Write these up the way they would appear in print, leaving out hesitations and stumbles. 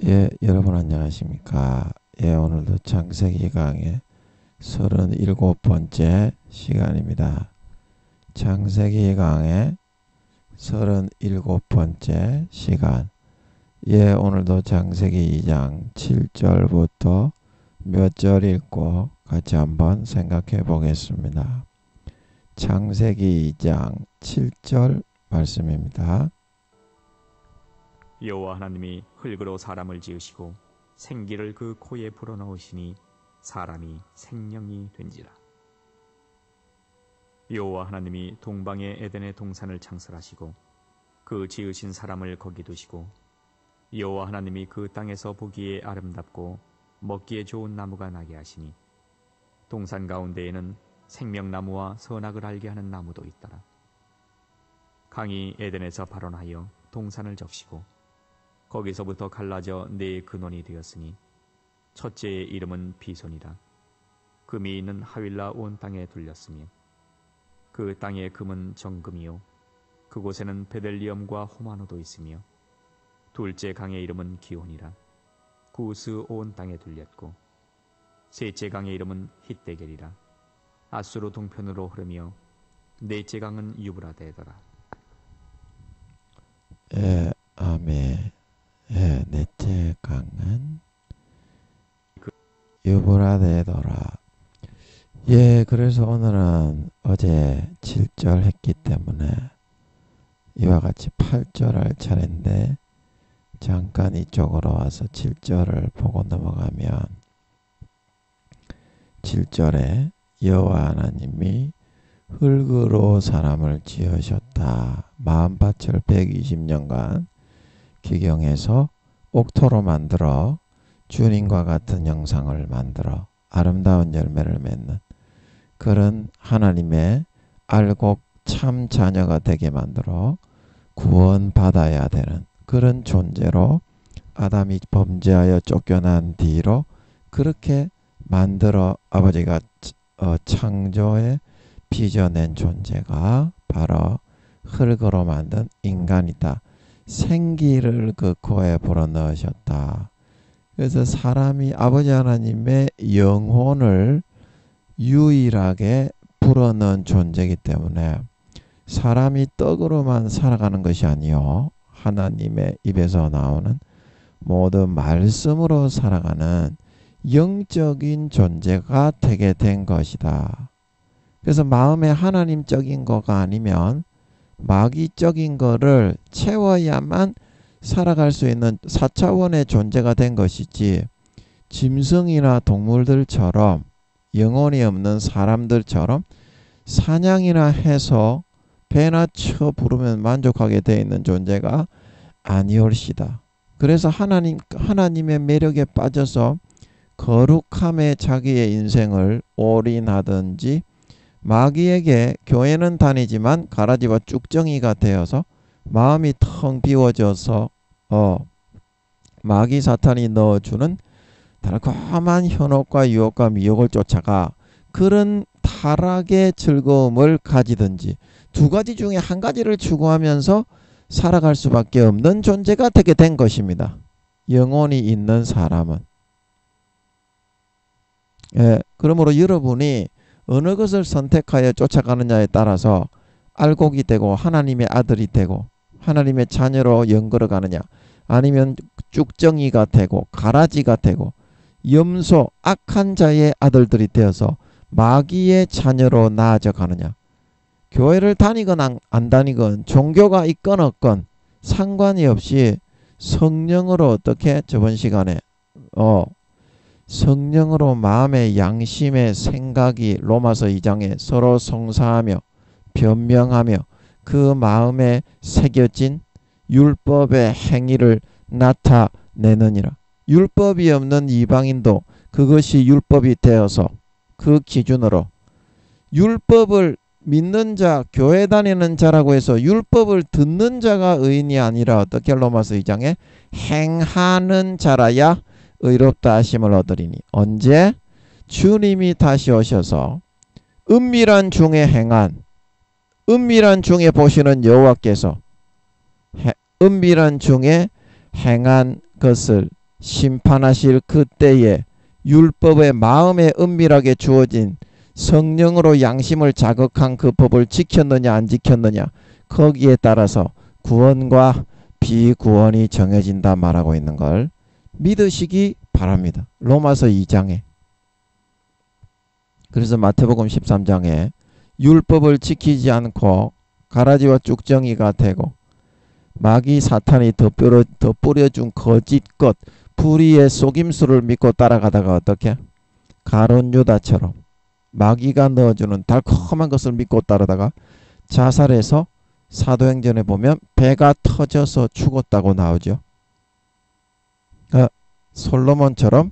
예, 여러분 안녕하십니까. 예, 오늘도 창세기 강의 37번째 시간입니다. 창세기 강의 37번째 시간. 예, 오늘도 창세기 2장 7절부터 몇 절 읽고 같이 한번 생각해 보겠습니다. 창세기 2장 7절 말씀입니다. 여호와 하나님이 흙으로 사람을 지으시고 생기를 그 코에 불어넣으시니 사람이 생명이 된지라. 여호와 하나님이 동방의 에덴의 동산을 창설하시고 그 지으신 사람을 거기 두시고 여호와 하나님이 그 땅에서 보기에 아름답고 먹기에 좋은 나무가 나게 하시니 동산 가운데에는 생명나무와 선악을 알게 하는 나무도 있더라. 강이 에덴에서 발원하여 동산을 적시고 거기서부터 갈라져 네 근원이 되었으니 첫째의 이름은 비손이라. 금이 있는 하윌라 온 땅에 둘렸으며 그 땅의 금은 정금이요 그곳에는 베델리엄과 호마노도 있으며 둘째 강의 이름은 기온이라. 구스 온 땅에 둘렸고 셋째 강의 이름은 hit데겔이라. 아수르 동편으로 흐르며 넷째 강은 유브라데더라. 예, 아멘. 예, 넷째 강은 유브라데더라. 예, 그래서 오늘은 어제 7절 했기 때문에 이와 같이 8절 할 차례인데 잠깐 이쪽으로 와서 7절을 보고 넘어가면 7절에 여호와 하나님이 흙으로 사람을 지으셨다. 마음밭을 120년간 기경해서 옥토로 만들어 주님과 같은 형상을 만들어 아름다운 열매를 맺는 그런 하나님의 알곡 참 자녀가 되게 만들어 구원받아야 되는 그런 존재로 아담이 범죄하여 쫓겨난 뒤로 그렇게 만들어 아버지가 창조에 빚어낸 존재가 바로 흙으로 만든 인간이다. 생기를 그 코에 불어넣으셨다. 그래서 사람이 아버지 하나님의 영혼을 유일하게 불어넣은 존재이기 때문에 사람이 떡으로만 살아가는 것이 아니요 하나님의 입에서 나오는 모든 말씀으로 살아가는 영적인 존재가 되게 된 것이다. 그래서 마음에 하나님적인 거가 아니면 마귀적인 거를 채워야만 살아갈 수 있는 4차원의 존재가 된 것이지 짐승이나 동물들처럼 영혼이 없는 사람들처럼 사냥이나 해서 배나 쳐 부르면 만족하게 되어 있는 존재가 아니올시다. 그래서 하나님의 매력에 빠져서 거룩함에 자기의 인생을 올인하든지 마귀에게 교회는 다니지만 가라지와 쭉정이가 되어서 마음이 텅 비워져서 마귀 사탄이 넣어주는 달콤한 현혹과 유혹과 미혹을 쫓아가 그런 타락의 즐거움을 가지든지 두 가지 중에 한 가지를 추구하면서 살아갈 수밖에 없는 존재가 되게 된 것입니다. 영혼이 있는 사람은. 예, 그러므로 여러분이 어느 것을 선택하여 쫓아가느냐에 따라서 알곡이 되고 하나님의 아들이 되고 하나님의 자녀로 연걸어 가느냐 아니면 쭉정이가 되고 가라지가 되고 염소 악한 자의 아들들이 되어서 마귀의 자녀로 나아져 가느냐. 교회를 다니건 안 다니건 종교가 있건 없건 상관이 없이 성령으로 어떻게 저번 시간에 성령으로 마음의 양심의 생각이 로마서 2장에 서로 송사하며 변명하며 그 마음에 새겨진 율법의 행위를 나타내느니라. 율법이 없는 이방인도 그것이 율법이 되어서 그 기준으로 율법을 믿는 자, 교회 다니는 자라고 해서 율법을 듣는 자가 의인이 아니라 어떻게 로마서 2장에 행하는 자라야 의롭다 하심을 얻으리니. 언제? 주님이 다시 오셔서 은밀한 중에 보시는 여호와께서 은밀한 중에 행한 것을 심판하실 그때에 율법의 마음에 은밀하게 주어진 성령으로 양심을 자극한 그 법을 지켰느냐 안 지켰느냐, 거기에 따라서 구원과 비구원이 정해진다 말하고 있는 걸 믿으시기 바랍니다. 로마서 2장에. 그래서 마태복음 13장에 율법을 지키지 않고 가라지와 쭉정이가 되고 마귀 사탄이 덧뿌려준 거짓것 불의의 속임수를 믿고 따라가다가 어떻게? 가룟 유다처럼 마귀가 넣어주는 달콤한 것을 믿고 따르다가 자살해서 사도행전에 보면 배가 터져서 죽었다고 나오죠. 솔로몬처럼,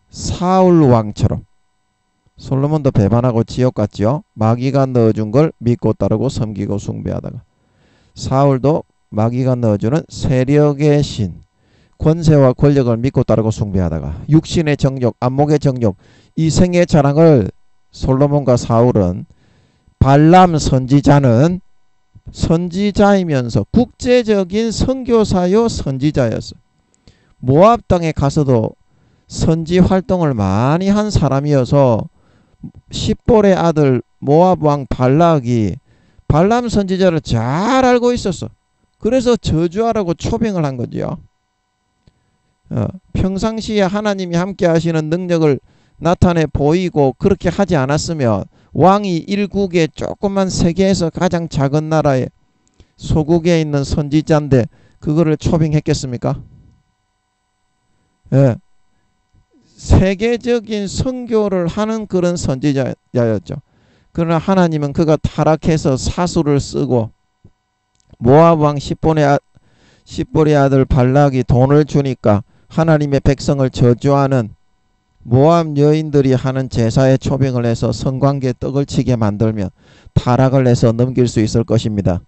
사울 왕처럼. 솔로몬도 배반하고 지옥 갔죠. 마귀가 넣어준 걸 믿고 따르고 섬기고 숭배하다가. 사울도 마귀가 넣어주는 세력의 신, 권세와 권력을 믿고 따르고 숭배하다가 육신의 정욕, 안목의 정욕, 이생의 자랑을 솔로몬과 사울은, 발람 선지자는 선지자이면서 국제적인 선교사요 선지자였어. 모압 땅에 가서도 선지 활동을 많이 한 사람이어서 십볼의 아들 모압 왕 발락이 발람 선지자를 잘 알고 있었어. 그래서 저주하라고 초빙을 한 거지요. 평상시에 하나님이 함께 하시는 능력을 나타내 보이고 그렇게 하지 않았으면 왕이 일국의 조그만 세계에서 가장 작은 나라에 소국에 있는 선지자인데 그거를 초빙했겠습니까? 세계적인 선교를 하는 그런 선지자였죠. 그러나 하나님은 그가 타락해서 사수를 쓰고 모압 왕 십볼의 아들 발락이 돈을 주니까 하나님의 백성을 저주하는 모압 여인들이 하는 제사에 초빙을 해서 성관계 떡을 치게 만들면 타락을 해서 넘길 수 있을 것입니다.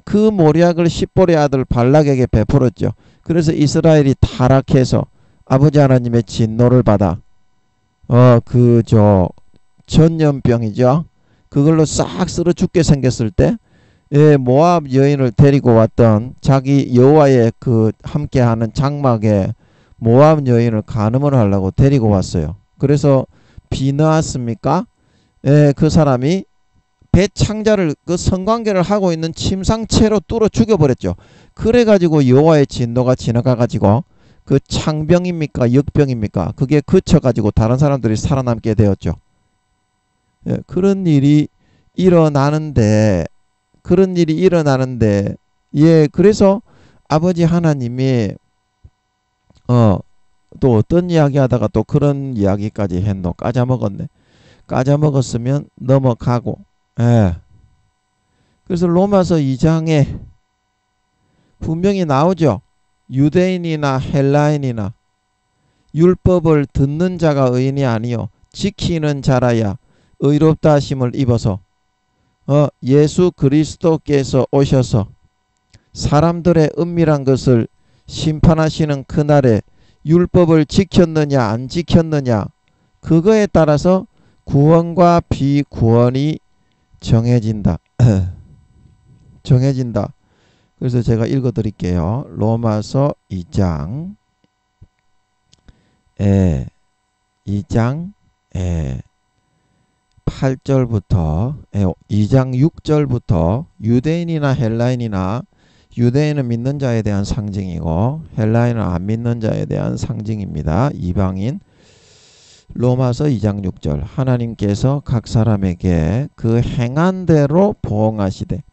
그 모략을 십볼의 아들 발락에게 베풀었죠. 그래서 이스라엘이 타락해서 아버지 하나님의 진노를 받아 전염병이죠. 그걸로 싹 쓸어 죽게 생겼을 때 모압 여인을 데리고 왔던 자기 여호와의 그 함께하는 장막에 모압 여인을 간음을 하려고 데리고 왔어요. 그래서 비 나왔습니까? 그 사람이 배창자를 그 성관계를 하고 있는 침상채로 뚫어 죽여버렸죠. 그래가지고 여호와의 진노가 지나가가지고 그 창병입니까 역병입니까? 그게 그쳐가지고 다른 사람들이 살아남게 되었죠. 그런 일이 일어나는데 그래서 아버지 하나님이 또 어떤 이야기 하다가 또 그런 이야기까지 했노? 까자먹었네. 까자먹었으면 넘어가고. 그래서 로마서 2장에 분명히 나오죠. 유대인이나 헬라인이나 율법을 듣는 자가 의인이 아니요 지키는 자라야 의롭다 하심을 입어서 예수 그리스도께서 오셔서 사람들의 은밀한 것을 심판하시는 그날에 율법을 지켰느냐 안 지켰느냐 그거에 따라서 구원과 비구원이 정해진다. 정해진다. 그래서 제가 읽어 드릴게요. 로마서 2장 8절부터 2장 6절부터 유대인이나 헬라인이나 유대인은 믿는 자에 대한 상징이고 헬라인은 안 믿는 자에 대한 상징입니다. 이방인. 로마서 2장 6절 하나님께서 각 사람에게 그 행한 대로 보응하시되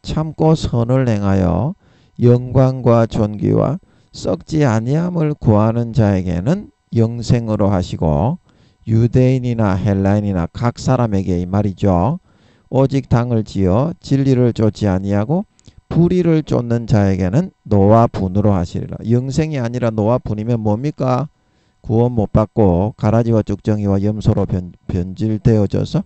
참고 선을 행하여 영광과 존귀와 썩지 아니함을 구하는 자에게는 영생으로 하시고 유대인이나 헬라인이나 각 사람에게 이 말이죠. 오직 당을 지어 진리를 쫓지 아니하고 불의를 쫓는 자에게는 노와 분으로 하시리라. 영생이 아니라 노와 분이면 뭡니까? 구원 못 받고 가라지와 쭉정이와 염소로 변질되어져서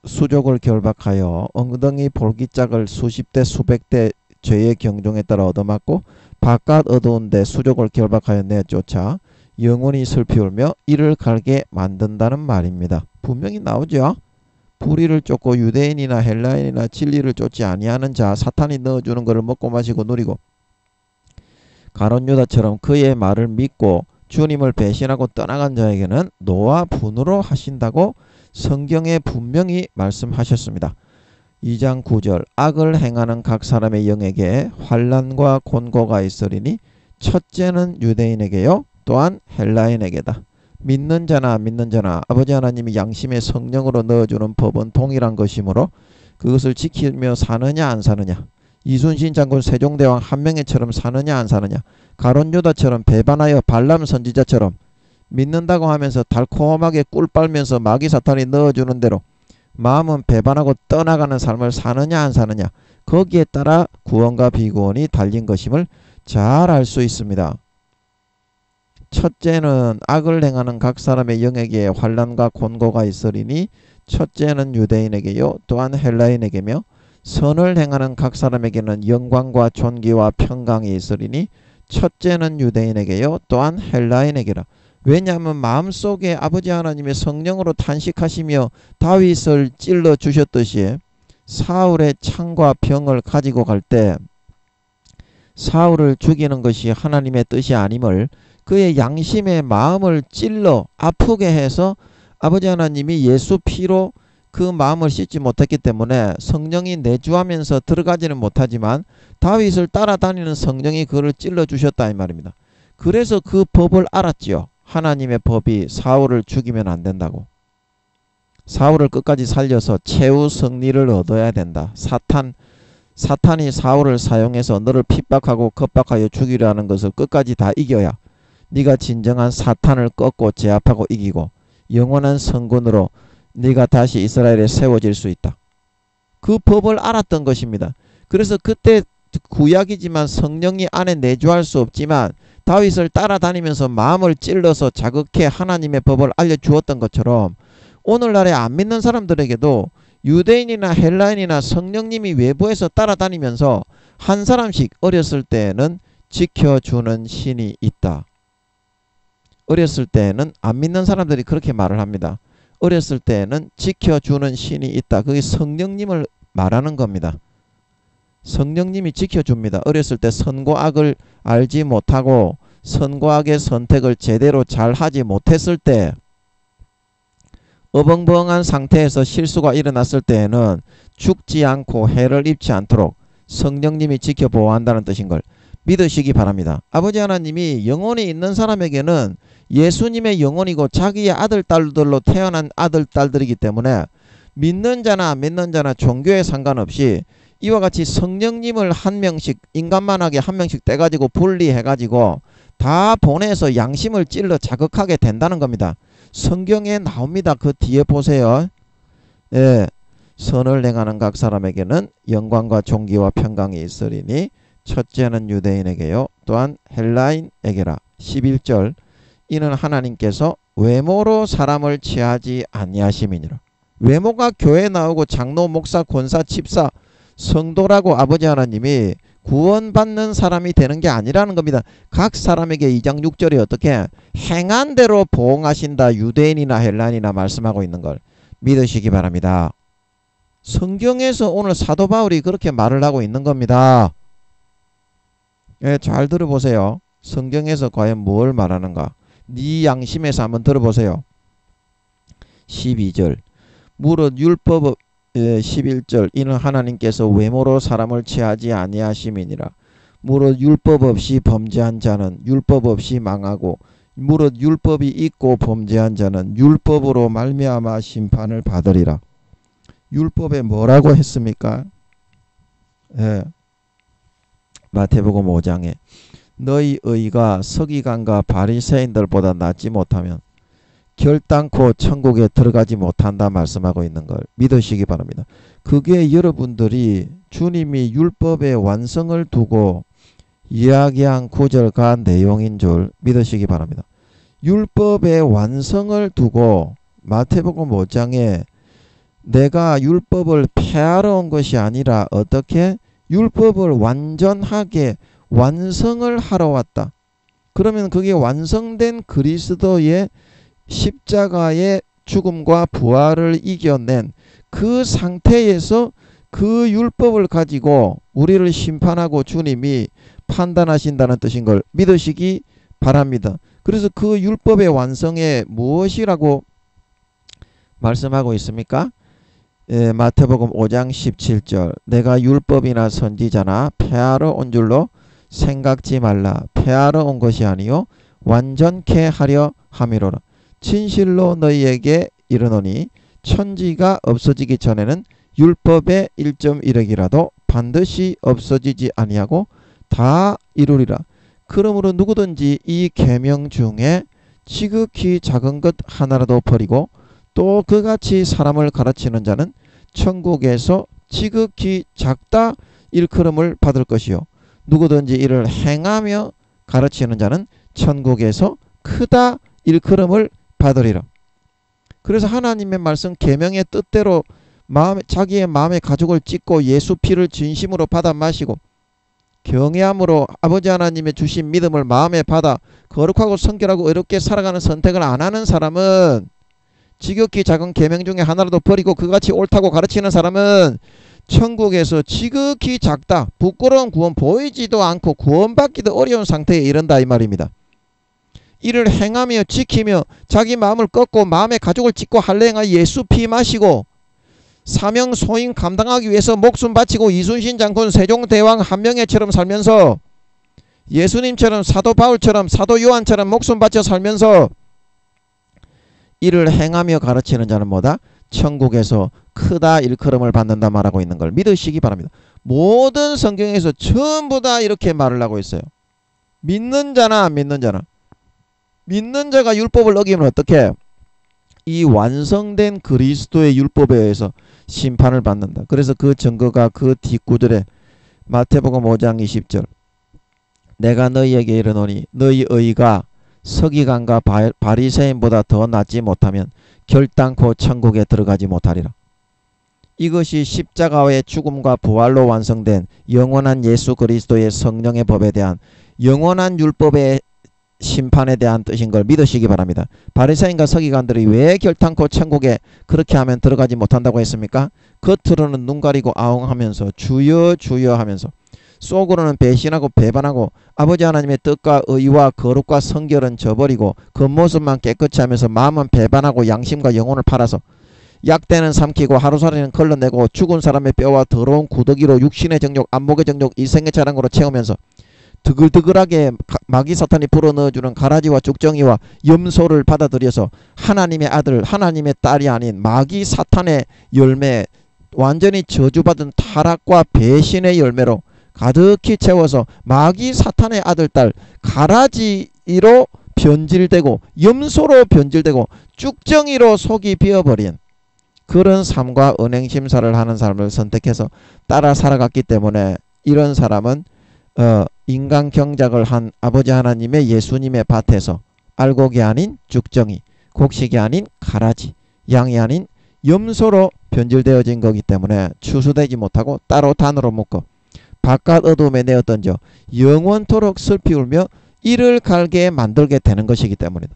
수족을 결박하여 엉덩이 볼기짝을 수십 대 수백 대 죄의 경종에 따라 얻어맞고 바깥 어두운 데 수족을 결박하여 내쫓아 영원히 슬피 울며 이를 갈게 만든다는 말입니다. 분명히 나오죠. 불의를 쫓고 유대인이나 헬라인이나 진리를 쫓지 아니하는 자 사탄이 넣어주는 것을 먹고 마시고 누리고 가룟 유다처럼 그의 말을 믿고 주님을 배신하고 떠나간 자에게는 노와 분으로 하신다고 성경에 분명히 말씀하셨습니다. 2장 9절 악을 행하는 각 사람의 영에게 환난과 곤고가 있으리니 첫째는 유대인에게요 또한 헬라인에게다. 믿는 자나 안 믿는 자나 아버지 하나님이 양심의 성령으로 넣어주는 법은 동일한 것이므로 그것을 지키며 사느냐 안 사느냐, 이순신 장군 세종대왕 한명회처럼 사느냐 안 사느냐, 가룟 유다처럼 배반하여 발람 선지자처럼 믿는다고 하면서 달콤하게 꿀 빨면서 마귀 사탄이 넣어주는 대로 마음은 배반하고 떠나가는 삶을 사느냐 안 사느냐, 거기에 따라 구원과 비구원이 달린 것임을 잘 알 수 있습니다. 첫째는 악을 행하는 각 사람의 영에게 환난과 곤고가 있으리니 첫째는 유대인에게요 또한 헬라인에게며 선을 행하는 각 사람에게는 영광과 존귀와 평강이 있으리니 첫째는 유대인에게요 또한 헬라인에게라. 왜냐하면 마음속에 아버지 하나님의 성령으로 탄식하시며 다윗을 찔러 주셨듯이 사울의 창과 병을 가지고 갈 때 사울을 죽이는 것이 하나님의 뜻이 아님을 그의 양심의 마음을 찔러 아프게 해서 아버지 하나님이 예수 피로 그 마음을 씻지 못했기 때문에 성령이 내주하면서 들어가지는 못하지만 다윗을 따라다니는 성령이 그를 찔러 주셨다 이 말입니다. 그래서 그 법을 알았지요. 하나님의 법이 사울을 죽이면 안 된다고. 사울을 끝까지 살려서 최후 승리를 얻어야 된다. 사탄이 사울을 사용해서 너를 핍박하고 겁박하여 죽이려 하는 것을 끝까지 다 이겨야 네가 진정한 사탄을 꺾고 제압하고 이기고 영원한 성군으로 네가 다시 이스라엘에 세워질 수 있다. 그 법을 알았던 것입니다. 그래서 그때 구약이지만 성령이 안에 내주할 수 없지만 다윗을 따라다니면서 마음을 찔러서 자극해 하나님의 법을 알려주었던 것처럼 오늘날에 안 믿는 사람들에게도 유대인이나 헬라인이나 성령님이 외부에서 따라다니면서 한 사람씩 어렸을 때에는 지켜주는 신이 있다. 어렸을 때에는 안 믿는 사람들이 그렇게 말을 합니다. 어렸을 때에는 지켜주는 신이 있다. 그게 성령님을 말하는 겁니다. 성령님이 지켜줍니다. 어렸을 때 선과 악을 알지 못하고 선과 악의 선택을 제대로 잘 하지 못했을 때 어벙벙한 상태에서 실수가 일어났을 때에는 죽지 않고 해를 입지 않도록 성령님이 지켜보호한다는 뜻인 걸 믿으시기 바랍니다. 아버지 하나님이 영혼이 있는 사람에게는 예수님의 영혼이고 자기의 아들 딸들로 태어난 아들 딸들이기 때문에 믿는 자나 안 믿는 자나 종교에 상관없이 이와 같이 성령님을 한 명씩 인간만하게 한 명씩 떼가지고 분리해가지고 다 보내서 양심을 찔러 자극하게 된다는 겁니다. 성경에 나옵니다. 그 뒤에 보세요. 예, 선을 행하는 각 사람에게는 영광과 존귀와 평강이 있으리니 첫째는 유대인에게요 또한 헬라인에게라. 11절 이는 하나님께서 외모로 사람을 취하지 아니하심이니라. 외모가 교회 나오고 장로, 목사, 권사, 집사, 성도라고 아버지 하나님이 구원받는 사람이 되는 게 아니라는 겁니다. 각 사람에게 2장 6절에 어떻게 행한 대로 보응하신다. 유대인이나 헬라인이나 말씀하고 있는 걸 믿으시기 바랍니다. 성경에서 오늘 사도 바울이 그렇게 말을 하고 있는 겁니다. 예, 잘 들어보세요. 성경에서 과연 뭘 말하는가. 네 양심에서 한번 들어보세요. 12절 무릇 율법 11절 이는 하나님께서 외모로 사람을 취하지 아니하심이니라. 무릇 율법 없이 범죄한 자는 율법 없이 망하고 무릇 율법이 있고 범죄한 자는 율법으로 말미암아 심판을 받으리라. 율법에 뭐라고 했습니까? 예. 마태복음 5장에 너희 의가 서기관과 바리새인들보다 낫지 못하면 결단코 천국에 들어가지 못한다 말씀하고 있는 걸 믿으시기 바랍니다. 그게 여러분들이 주님이 율법의 완성을 두고 이야기한 구절과 내용인 줄 믿으시기 바랍니다. 율법의 완성을 두고 마태복음 5장에 내가 율법을 폐하러 온 것이 아니라 어떻게 율법을 완전하게 완성을 하러 왔다. 그러면 그게 완성된 그리스도의 십자가의 죽음과 부활을 이겨낸 그 상태에서 그 율법을 가지고 우리를 심판하고 주님이 판단하신다는 뜻인 걸 믿으시기 바랍니다. 그래서 그 율법의 완성에 무엇이라고 말씀하고 있습니까? 마태복음 5장 17절 내가 율법이나 선지자나 폐하러 온 줄로 생각지 말라. 폐하러 온 것이 아니요 완전케 하려 함이로라. 진실로 너희에게 이르노니 천지가 없어지기 전에는 율법의 1.1획이라도 반드시 없어지지 아니하고 다 이루리라. 그러므로 누구든지 이 계명 중에 지극히 작은 것 하나라도 버리고 또 그같이 사람을 가르치는 자는 천국에서 지극히 작다 일컬음을 받을 것이요 누구든지 이를 행하며 가르치는 자는 천국에서 크다 일컬음을 받으리라. 그래서 하나님의 말씀 계명의 뜻대로 자기의 마음의 가죽을 찢고 예수 피를 진심으로 받아 마시고 경외함으로 아버지 하나님의 주신 믿음을 마음에 받아 거룩하고 성결하고 의롭게 살아가는 선택을 안 하는 사람은 지극히 작은 계명 중에 하나라도 버리고 그같이 옳다고 가르치는 사람은 천국에서 지극히 작다 부끄러운 구원 보이지도 않고 구원받기도 어려운 상태에 이른다 이 말입니다. 이를 행하며 지키며 자기 마음을 꺾고 마음의 가죽을 찢고 할례행하여 예수 피 마시고 사명 소임 감당하기 위해서 목숨 바치고 이순신 장군 세종대왕 한명회처럼 살면서 예수님처럼 사도 바울처럼 사도 요한처럼 목숨 바쳐 살면서 이를 행하며 가르치는 자는 뭐다? 천국에서 크다 일컬음을 받는다 말하고 있는 걸 믿으시기 바랍니다. 모든 성경에서 전부 다 이렇게 말을 하고 있어요. 믿는 자나 안 믿는 자나. 믿는 자가 율법을 어기면 어떻게? 이 완성된 그리스도의 율법에 의해서 심판을 받는다. 그래서 그 증거가 그 뒷구절에 마태복음 5장 20절 내가 너희에게 이르노니 너희 의가 서기관과 바리새인보다 더 낫지 못하면 결단코 천국에 들어가지 못하리라. 이것이 십자가의 죽음과 부활로 완성된 영원한 예수 그리스도의 성령의 법에 대한 영원한 율법의 심판에 대한 뜻인 걸 믿으시기 바랍니다. 바리새인과 서기관들이 왜 결단코 천국에 그렇게 하면 들어가지 못한다고 했습니까? 겉으로는 눈 가리고 아웅하면서 주여 주여 하면서 속으로는 배신하고 배반하고 아버지 하나님의 뜻과 의와 거룩과 성결은 저버리고 겉모습만 깨끗이 하면서 마음은 배반하고 양심과 영혼을 팔아서 약대는 삼키고 하루살이는 걸러내고 죽은 사람의 뼈와 더러운 구더기로 육신의 정욕 안목의 정욕 이생의 자랑으로 채우면서 드글드글하게 마귀 사탄이 불어넣어주는 가라지와 죽정이와 염소를 받아들여서 하나님의 아들 하나님의 딸이 아닌 마귀 사탄의 열매 완전히 저주받은 타락과 배신의 열매로 가득히 채워서 마귀 사탄의 아들 딸 가라지로 변질되고 염소로 변질되고 쭉정이로 속이 비어버린 그런 삶과 은행심사를 하는 삶을 선택해서 따라 살아갔기 때문에 이런 사람은 인간 경작을 한 아버지 하나님의 예수님의 밭에서 알곡이 아닌 쭉정이 곡식이 아닌 가라지 양이 아닌 염소로 변질되어진 거기 때문에 추수되지 못하고 따로 단으로 묶어 바깥 어둠에 내어던져 영원토록 슬피 울며 이를 갈게 만들게 되는 것이기 때문이다.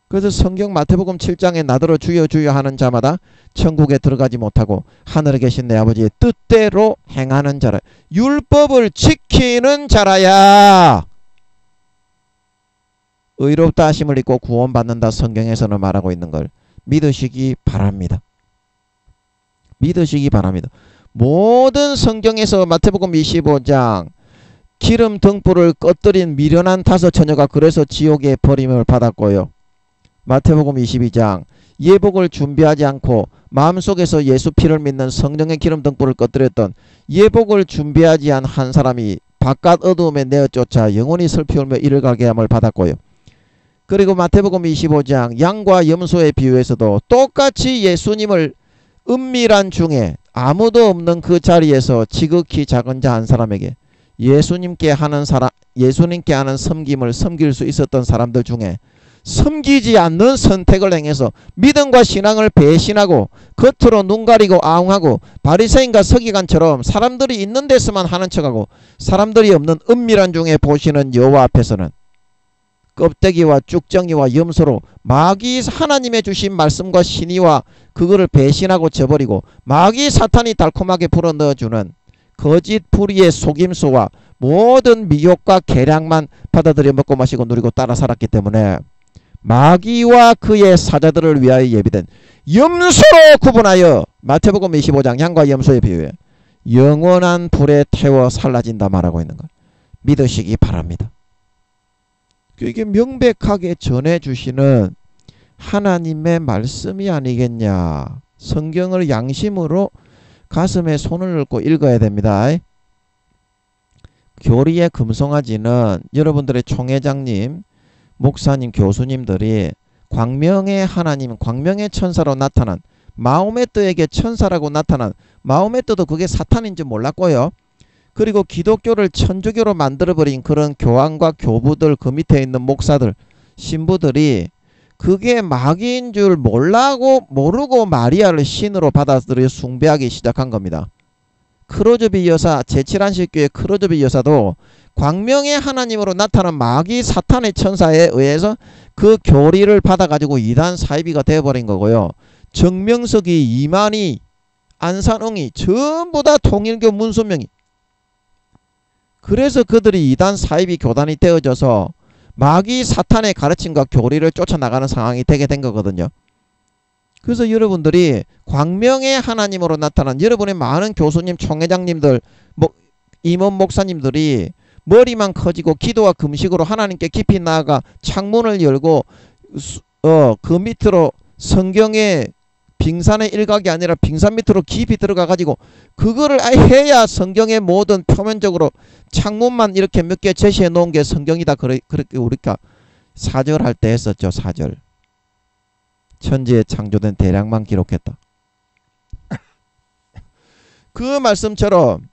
그래서 성경 마태복음 7장에 나더러 주여 주여 하는 자마다 천국에 들어가지 못하고 하늘에 계신 내 아버지의 뜻대로 행하는 자라 율법을 지키는 자라야 의롭다 하심을 입고 구원받는다 성경에서는 말하고 있는 걸 믿으시기 바랍니다. 믿으시기 바랍니다. 모든 성경에서 마태복음 25장 기름 등불을 꺼뜨린 미련한 다섯 처녀가 그래서 지옥에 버림을 받았고요. 마태복음 22장 예복을 준비하지 않고 마음속에서 예수 피를 믿는 성령의 기름 등불을 꺼뜨렸던 예복을 준비하지 않은 한 사람이 바깥 어두움에 내어쫓아 영원히 슬피 울며 이를 가게 함을 받았고요. 그리고 마태복음 25장 양과 염소의 비유에서도 똑같이 예수님을 은밀한 중에 아무도 없는 그 자리에서 지극히 작은 자 한 사람에게 예수님께 하는 섬김을 섬길 수 있었던 사람들 중에 섬기지 않는 선택을 행해서 믿음과 신앙을 배신하고 겉으로 눈 가리고 아웅하고 바리새인과 서기관처럼 사람들이 있는 데서만 하는 척하고 사람들이 없는 은밀한 중에 보시는 여호와 앞에서는 껍데기와 쭉정이와 염소로 마귀 하나님의 주신 말씀과 신의와 그거를 배신하고 저버리고 마귀 사탄이 달콤하게 불어넣어주는 거짓 불의의 속임수와 모든 미혹과 계략만 받아들여 먹고 마시고 누리고 따라 살았기 때문에 마귀와 그의 사자들을 위하여 예비된 염소로 구분하여 마태복음 25장 양과 염소의 비유에 영원한 불에 태워 살라진다 말하고 있는 것 믿으시기 바랍니다. 이게 명백하게 전해주시는 하나님의 말씀이 아니겠냐. 성경을 양심으로 가슴에 손을 얹고 읽어야 됩니다. 교리의 금송아지는 여러분들의 총회장님, 목사님, 교수님들이 광명의 하나님, 광명의 천사로 나타난 마호메 뜨에게 천사라고 나타난 마호메 뜨도 그게 사탄인지 몰랐고요. 그리고 기독교를 천주교로 만들어버린 그런 교황과 교부들, 그 밑에 있는 목사들, 신부들이 그게 마귀인 줄 모르고 마리아를 신으로 받아들여 숭배하기 시작한 겁니다. 크로즈비 여사, 제7안식교의 크로즈비 여사도 광명의 하나님으로 나타난 마귀 사탄의 천사에 의해서 그 교리를 받아가지고 이단 사이비가 되어버린 거고요. 정명석이, 이만희, 안산웅이 전부 다 통일교 문수명이, 그래서 그들이 이단 사이비 교단이 되어져서 마귀 사탄의 가르침과 교리를 쫓아나가는 상황이 되게 된 거거든요. 그래서 여러분들이 광명의 하나님으로 나타난 여러분의 많은 교수님, 총회장님들, 임원 목사님들이 머리만 커지고 기도와 금식으로 하나님께 깊이 나아가 창문을 열고 그 밑으로 성경의 빙산의 일각이 아니라 빙산 밑으로 깊이 들어가 가지고 그거를 해야 성경의 모든 표면적으로 창문만 이렇게 몇 개 제시해 놓은 게 성경이다. 그렇게 우리가 사절할 때 했었죠. 사절. 천지에 창조된 대량만 기록했다. 그 말씀처럼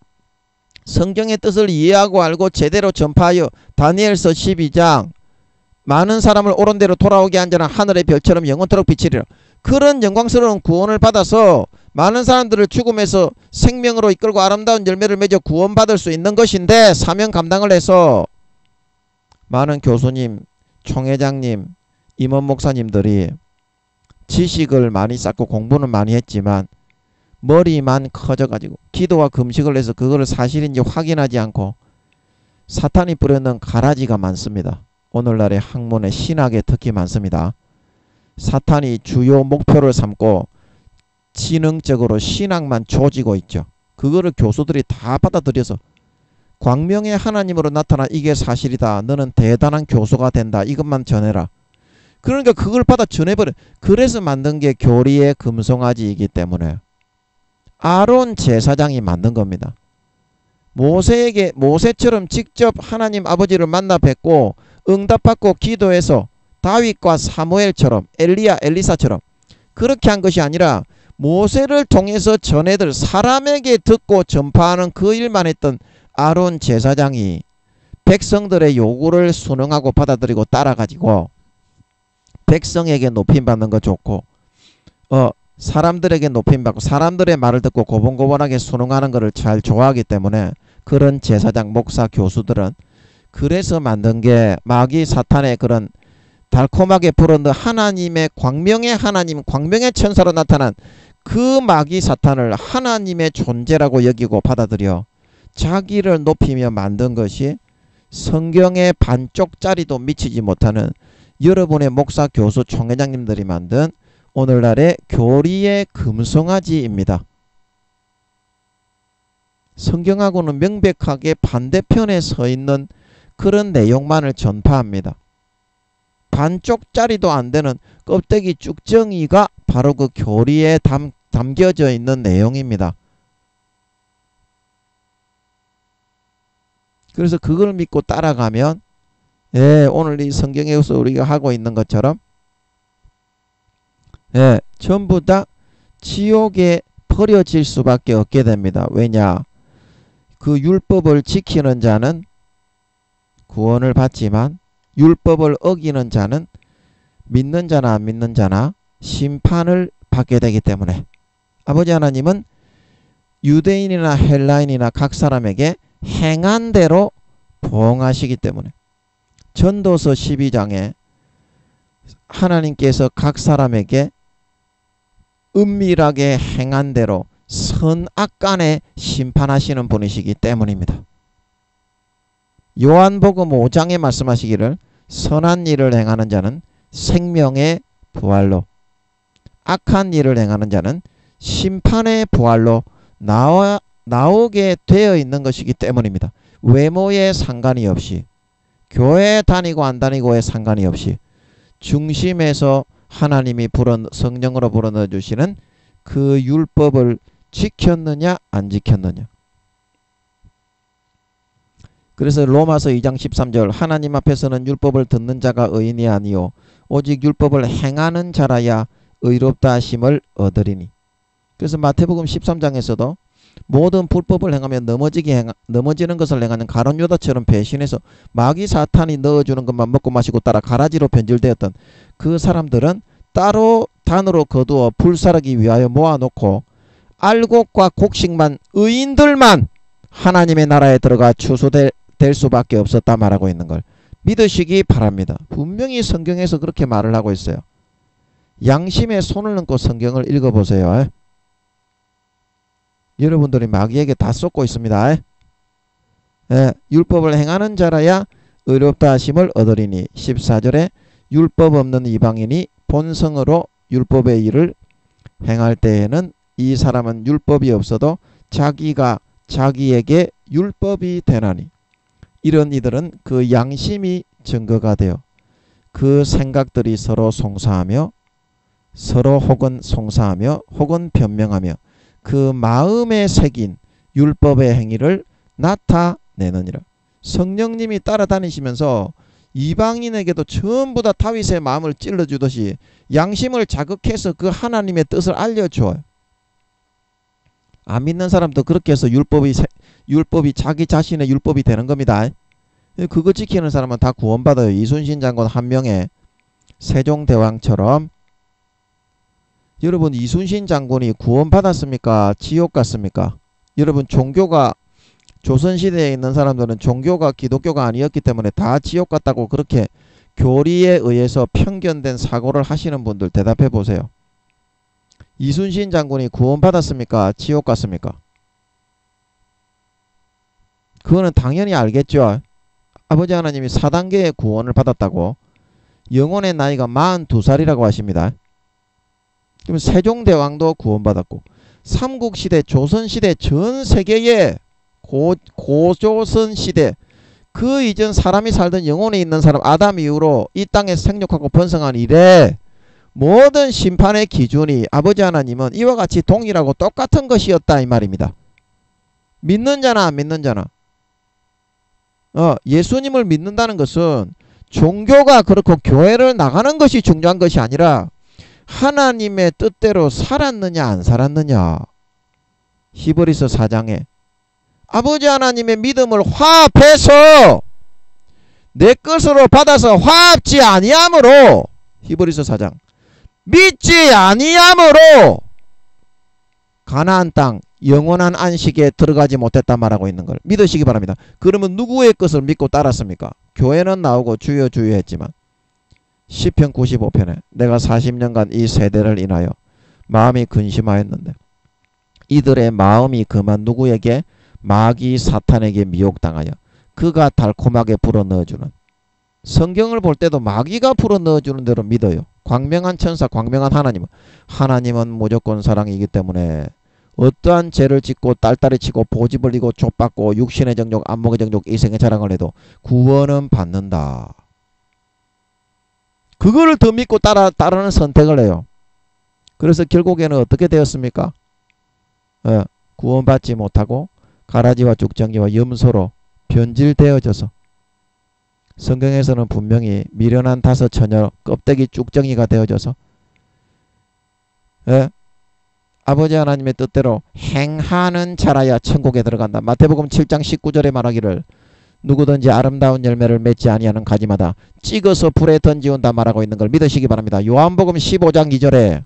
성경의 뜻을 이해하고 알고 제대로 전파하여 다니엘서 12장 많은 사람을 옳은 대로 돌아오게 한 자는 하늘의 별처럼 영원토록 비치리라. 그런 영광스러운 구원을 받아서 많은 사람들을 죽음에서 생명으로 이끌고 아름다운 열매를 맺어 구원받을 수 있는 것인데, 사명 감당을 해서 많은 교수님, 총회장님, 임원 목사님들이 지식을 많이 쌓고 공부는 많이 했지만 머리만 커져가지고 기도와 금식을 해서 그거를 사실인지 확인하지 않고 사탄이 뿌려놓은 가라지가 많습니다. 오늘날의 학문의 신학에 특히 많습니다. 사탄이 주요 목표를 삼고 지능적으로 신학만 조지고 있죠. 그거를 교수들이 다 받아들여서 광명의 하나님으로 나타나 이게 사실이다. 너는 대단한 교수가 된다. 이것만 전해라. 그러니까 그걸 받아 전해버려. 그래서 만든 게 교리의 금송아지이기 때문에 아론 제사장이 만든 겁니다. 모세처럼 직접 하나님 아버지를 만나 뵙고 응답받고 기도해서 다윗과 사무엘처럼, 엘리야, 엘리사처럼 그렇게 한 것이 아니라 모세를 통해서 전해들 사람에게 듣고 전파하는 그 일만 했던 아론 제사장이 백성들의 요구를 순응하고 받아들이고 따라가지고 백성에게 높임받는 거 좋고 사람들에게 높임받고 사람들의 말을 듣고 고분고분하게 순응하는 것을 잘 좋아하기 때문에 그런 제사장, 목사, 교수들은 그래서 만든 게 마귀 사탄의 그런 달콤하게 불어넣은 하나님의 광명의 하나님, 광명의 천사로 나타난 그 마귀 사탄을 하나님의 존재라고 여기고 받아들여 자기를 높이며 만든 것이 성경의 반쪽짜리도 미치지 못하는 여러분의 목사, 교수, 총회장님들이 만든 오늘날의 교리의 금송아지입니다. 성경하고는 명백하게 반대편에 서 있는 그런 내용만을 전파합니다. 반쪽짜리도 안 되는 껍데기 쭉정이가 바로 그 교리에 담겨져 있는 내용입니다. 그래서 그걸 믿고 따라가면 오늘 이 성경에서 우리가 하고 있는 것처럼 전부 다 지옥에 버려질 수밖에 없게 됩니다. 왜냐? 그 율법을 지키는 자는 구원을 받지만 율법을 어기는 자는 믿는 자나 안 믿는 자나 심판을 받게 되기 때문에 아버지 하나님은 유대인이나 헬라인이나 각 사람에게 행한 대로 보응하시기 때문에 전도서 12장에 하나님께서 각 사람에게 은밀하게 행한 대로 선악간에 심판하시는 분이시기 때문입니다. 요한복음 5장에 말씀하시기를 선한 일을 행하는 자는 생명의 부활로, 악한 일을 행하는 자는 심판의 부활로 나오게 되어 있는 것이기 때문입니다. 외모에 상관이 없이, 교회 다니고 안 다니고에 상관이 없이 중심에서 하나님이 성령으로 불어넣어 주시는 그 율법을 지켰느냐 안 지켰느냐. 그래서 로마서 2장 13절 하나님 앞에서는 율법을 듣는 자가 의인이 아니요 오직 율법을 행하는 자라야 의롭다 하심을 얻으리니. 그래서 마태복음 13장에서도 모든 불법을 행하며 넘어지는 것을 행하는 가룟 유다처럼 배신해서 마귀 사탄이 넣어주는 것만 먹고 마시고 따라 가라지로 변질되었던 그 사람들은 따로 단으로 거두어 불사르기 위하여 모아놓고 알곡과 곡식만 의인들만 하나님의 나라에 들어가 추수될 수밖에 없었다 말하고 있는 걸 믿으시기 바랍니다. 분명히 성경에서 그렇게 말을 하고 있어요. 양심에 손을 얹고 성경을 읽어보세요. 여러분들이 마귀에게 다 쏟고 있습니다. 율법을 행하는 자라야 의롭다 하심을 얻으리니. 14절에 율법 없는 이방인이 본성으로 율법의 일을 행할 때에는 이 사람은 율법이 없어도 자기가 자기에게 율법이 되나니. 이런 이들은 그 양심이 증거가 되어 그 생각들이 서로 송사하며 서로 혹은 송사하며 혹은 변명하며 그 마음에 새긴 율법의 행위를 나타내느니라. 성령님이 따라다니시면서 이방인에게도 전부 다 다윗의 마음을 찔러주듯이 양심을 자극해서 그 하나님의 뜻을 알려줘요. 안 믿는 사람도 그렇게 해서 율법이 자기 자신의 율법이 되는 겁니다. 그거 지키는 사람은 다 구원받아요. 이순신 장군 한 명에 세종대왕처럼. 여러분, 이순신 장군이 구원받았습니까? 지옥 갔습니까? 여러분, 종교가 조선시대에 있는 사람들은 종교가 기독교가 아니었기 때문에 다 지옥 갔다고 그렇게 교리에 의해서 편견된 사고를 하시는 분들 대답해 보세요. 이순신 장군이 구원받았습니까? 지옥 갔습니까? 그거는 당연히 알겠죠. 아버지 하나님이 4단계의 구원을 받았다고. 영혼의 나이가 42살이라고 하십니다. 그럼 세종대왕도 구원받았고 삼국시대 조선시대 전 세계에 고조선시대 그 이전 사람이 살던 영혼에 있는 사람 아담 이후로 이 땅에 생육하고 번성한 이래 모든 심판의 기준이 아버지 하나님은 이와 같이 동일하고 똑같은 것이었다 이 말입니다. 믿는 자나 안 믿는 자나 예수님을 믿는다는 것은 종교가 그렇고 교회를 나가는 것이 중요한 것이 아니라 하나님의 뜻대로 살았느냐 안 살았느냐. 히브리서 4장에 아버지 하나님의 믿음을 화합해서 내 것으로 받아서 화합지 아니함으로 히브리서 4장 믿지 아니함으로 가나안 땅 영원한 안식에 들어가지 못했다 말하고 있는 걸 믿으시기 바랍니다. 그러면 누구의 것을 믿고 따랐습니까? 교회는 나오고 주여 주여 했지만 시편 95편에 내가 40년간 이 세대를 인하여 마음이 근심하였는데 이들의 마음이 그만 누구에게? 마귀 사탄에게 미혹당하여 그가 달콤하게 불어넣어주는. 성경을 볼 때도 마귀가 불어넣어주는 대로 믿어요. 광명한 천사 광명한 하나님은 무조건 사랑이기 때문에 어떠한 죄를 짓고 딸딸이 치고 보집 벌리고 족받고 육신의 정욕 안목의 정욕 이생의 자랑을 해도 구원은 받는다. 그거를 더 믿고 따르는 선택을 해요. 그래서 결국에는 어떻게 되었습니까? 구원받지 못하고 가라지와 쭉정이와 염소로 변질되어져서 성경에서는 분명히 미련한 다섯 처녀 껍데기 쭉정이가 되어져서 아버지 하나님의 뜻대로 행하는 자라야 천국에 들어간다. 마태복음 7장 19절에 말하기를 누구든지 아름다운 열매를 맺지 아니하는 가지마다 찍어서 불에 던지온다 말하고 있는 걸 믿으시기 바랍니다. 요한복음 15장 2절에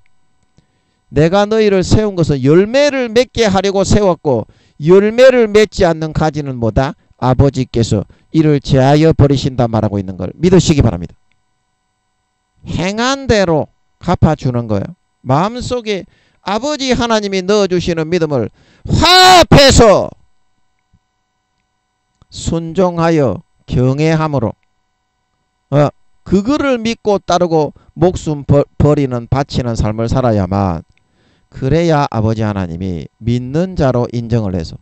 내가 너희를 세운 것은 열매를 맺게 하려고 세웠고 열매를 맺지 않는 가지는 뭐다? 아버지께서 이를 제하여 버리신다 말하고 있는 걸 믿으시기 바랍니다. 행한 대로 갚아주는 거예요. 마음속에 아버지 하나님이 넣어주시는 믿음을 화합해서 순종하여 경외함으로 그거를 믿고 따르고 목숨 버리는 바치는 삶을 살아야만, 그래야 아버지 하나님이 믿는 자로 인정을 해서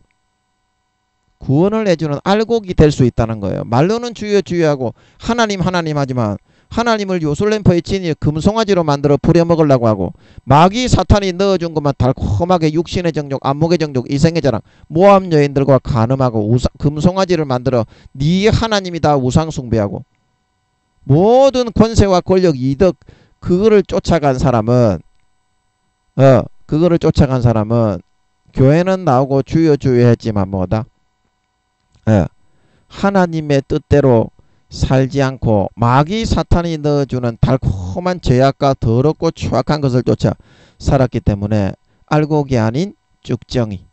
구원을 해주는 알곡이 될 수 있다는 거예요. 말로는 주여 주여 하고 하나님 하나님 하지만 하나님을 요술램프의 진이 금송아지로 만들어 부려먹으려고 하고, 마귀 사탄이 넣어준 것만 달콤하게 육신의 정욕, 안목의 정욕, 이생의 자랑, 모함 여인들과 간음하고 금송아지를 만들어 네 하나님이다 우상 숭배하고 모든 권세와 권력, 이득, 그거를 쫓아간 사람은 교회는 나오고 주여 주여 했지만 뭐다? 하나님의 뜻대로 살지 않고 마귀 사탄이 넣어주는 달콤한 죄악과 더럽고 추악한 것을 쫓아 살았기 때문에 알곡이 아닌 쭉정이,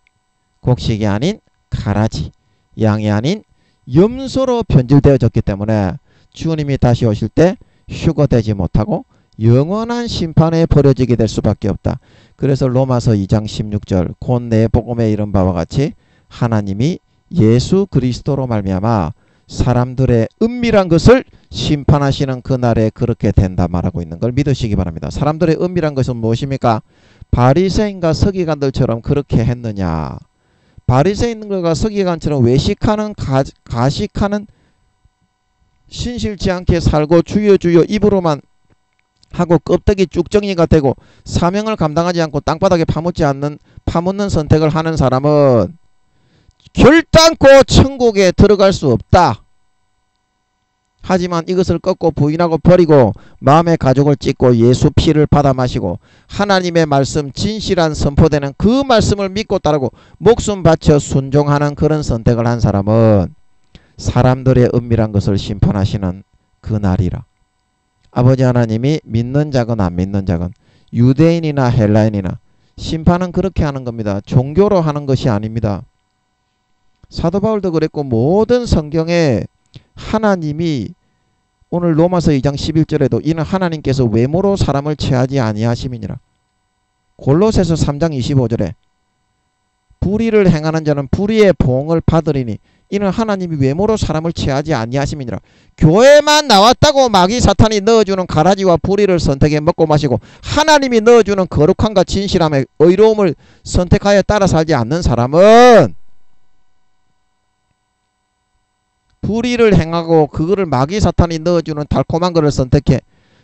곡식이 아닌 가라지, 양이 아닌 염소로 변질되어졌기 때문에 주님이 다시 오실 때 휴거되지 못하고 영원한 심판에 버려지게 될 수밖에 없다. 그래서 로마서 2장 16절 곧 내 복음에 이른 바와 같이 하나님이 예수 그리스도로 말미암아 사람들의 은밀한 것을 심판하시는 그날에 그렇게 된다 말하고 있는 걸 믿으시기 바랍니다. 사람들의 은밀한 것은 무엇입니까? 바리새인과 서기관들처럼 그렇게 했느냐? 바리새인들과 서기관처럼 외식하는 가식하는 신실치 않게 살고 주여 주여 입으로만 하고 껍데기 쭉정이가 되고 사명을 감당하지 않고 땅바닥에 파묻는 선택을 하는 사람은 결단코 천국에 들어갈 수 없다. 하지만 이것을 꺾고 부인하고 버리고 마음의 가죽을 찢고 예수 피를 받아 마시고 하나님의 말씀 진실한 선포되는 그 말씀을 믿고 따르고 목숨 바쳐 순종하는 그런 선택을 한 사람은 사람들의 은밀한 것을 심판하시는 그날이라. 아버지 하나님이 믿는 자건 안 믿는 자건 유대인이나 헬라인이나 심판은 그렇게 하는 겁니다. 종교로 하는 것이 아닙니다. 사도 바울도 그랬고 모든 성경에 하나님이 오늘 로마서 2장 11절에도 이는 하나님께서 외모로 사람을 취하지 아니하심이니라. 골로새서 3장 25절에 불의를 행하는 자는 불의의 보응을 받으리니 이는 하나님이 외모로 사람을 취하지 아니하심이니라. 교회만 나왔다고 마귀 사탄이 넣어주는 가라지와 불의를 선택해 먹고 마시고 하나님이 넣어주는 거룩함과 진실함의 의로움을 선택하여 따라 살지 않는 사람은 불의를 행하고 그거를 마귀 사탄이 넣어주는 달콤한 것을 선택해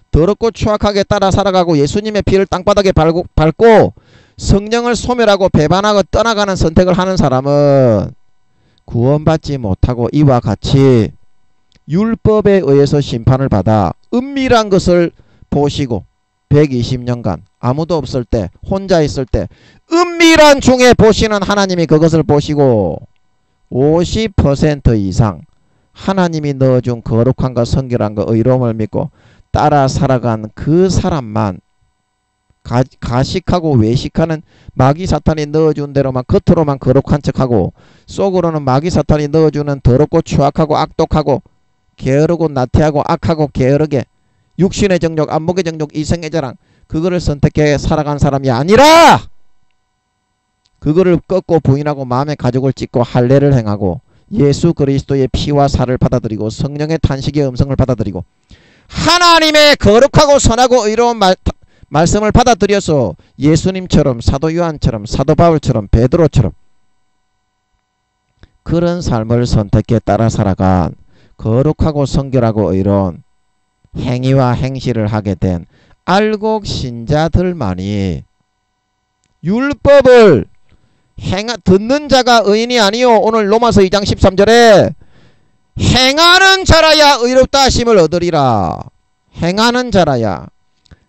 더럽고 추악하게 따라 살아가고 예수님의 피를 땅바닥에 밟고 성령을 소멸하고 배반하고 떠나가는 선택을 하는 사람은 구원받지 못하고 이와 같이 율법에 의해서 심판을 받아 은밀한 것을 보시고 120년간 아무도 없을 때 혼자 있을 때 은밀한 중에 보시는 하나님이 그것을 보시고 50% 이상 하나님이 넣어준 거룩함과 성결함과 의로움을 믿고 따라 살아간 그 사람만 가식하고 외식하는 마귀 사탄이 넣어준 대로만 겉으로만 거룩한 척하고 속으로는 마귀 사탄이 넣어주는 더럽고 추악하고 악독하고 게으르고 나태하고 악하고 게으르게 육신의 정욕, 안목의 정욕, 이생의 자랑 그거를 선택해 살아간 사람이 아니라 그거를 꺾고 부인하고 마음의 가죽을 찢고 할례를 행하고 예수 그리스도의 피와 살을 받아들이고 성령의 탄식의 음성을 받아들이고 하나님의 거룩하고 선하고 의로운 말씀을 받아들여서 예수님처럼 사도 요한처럼 사도 바울처럼 베드로처럼 그런 삶을 선택해 따라 살아간 거룩하고 성결하고 의로운 행위와 행실을 하게 된 알곡 신자들만이 율법을 듣는 자가 의인이 아니요 오늘 로마서 2장 13절에 행하는 자라야 의롭다 하심을 얻으리라. 행하는 자라야.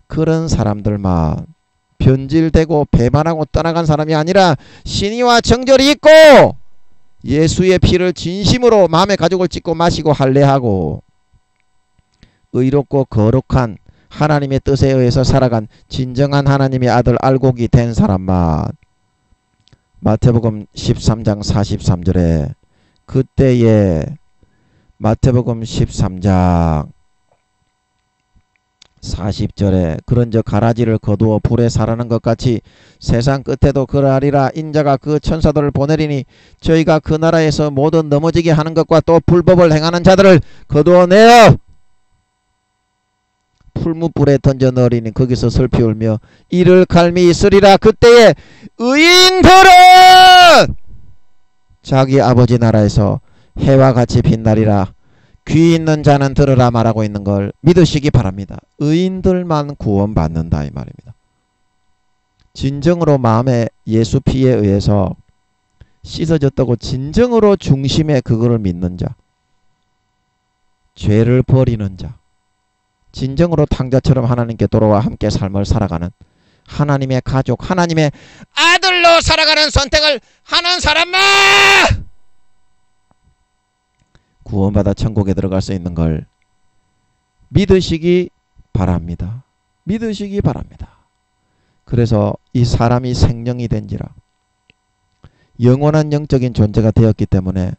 그런 사람들만 변질되고 배반하고 떠나간 사람이 아니라 신의와 정절이 있고 예수의 피를 진심으로 마음의 가죽을 찢고 마시고 할례하고 의롭고 거룩한 하나님의 뜻에 의해서 살아간 진정한 하나님의 아들 알곡이 된 사람만 마태복음 13장 43절에 그때에 마태복음 13장 40절에 그런저 가라지를 거두어 불에 사르는 것 같이 세상 끝에도 그러하리라. 인자가 그 천사들을 보내리니 저희가 그 나라에서 모든 넘어지게 하는 것과 또 불법을 행하는 자들을 거두어내어 풀무불에 던져 넣으리니 거기서 슬피 울며 이를 갈미 있으리라. 그때에 의인들은 자기 아버지 나라에서 해와 같이 빛나리라. 귀 있는 자는 들으라 말하고 있는 걸 믿으시기 바랍니다. 의인들만 구원받는다 이 말입니다. 진정으로 마음에 예수 피에 의해서 씻어졌다고 진정으로 중심에 그거를 믿는 자, 죄를 버리는 자, 진정으로 탕자처럼 하나님께 돌아와 함께 삶을 살아가는 하나님의 가족, 하나님의 아들로 살아가는 선택을 하는 사람만 구원받아 천국에 들어갈 수 있는 걸 믿으시기 바랍니다. 믿으시기 바랍니다. 그래서 이 사람이 생명이 된지라 영원한 영적인 존재가 되었기 때문에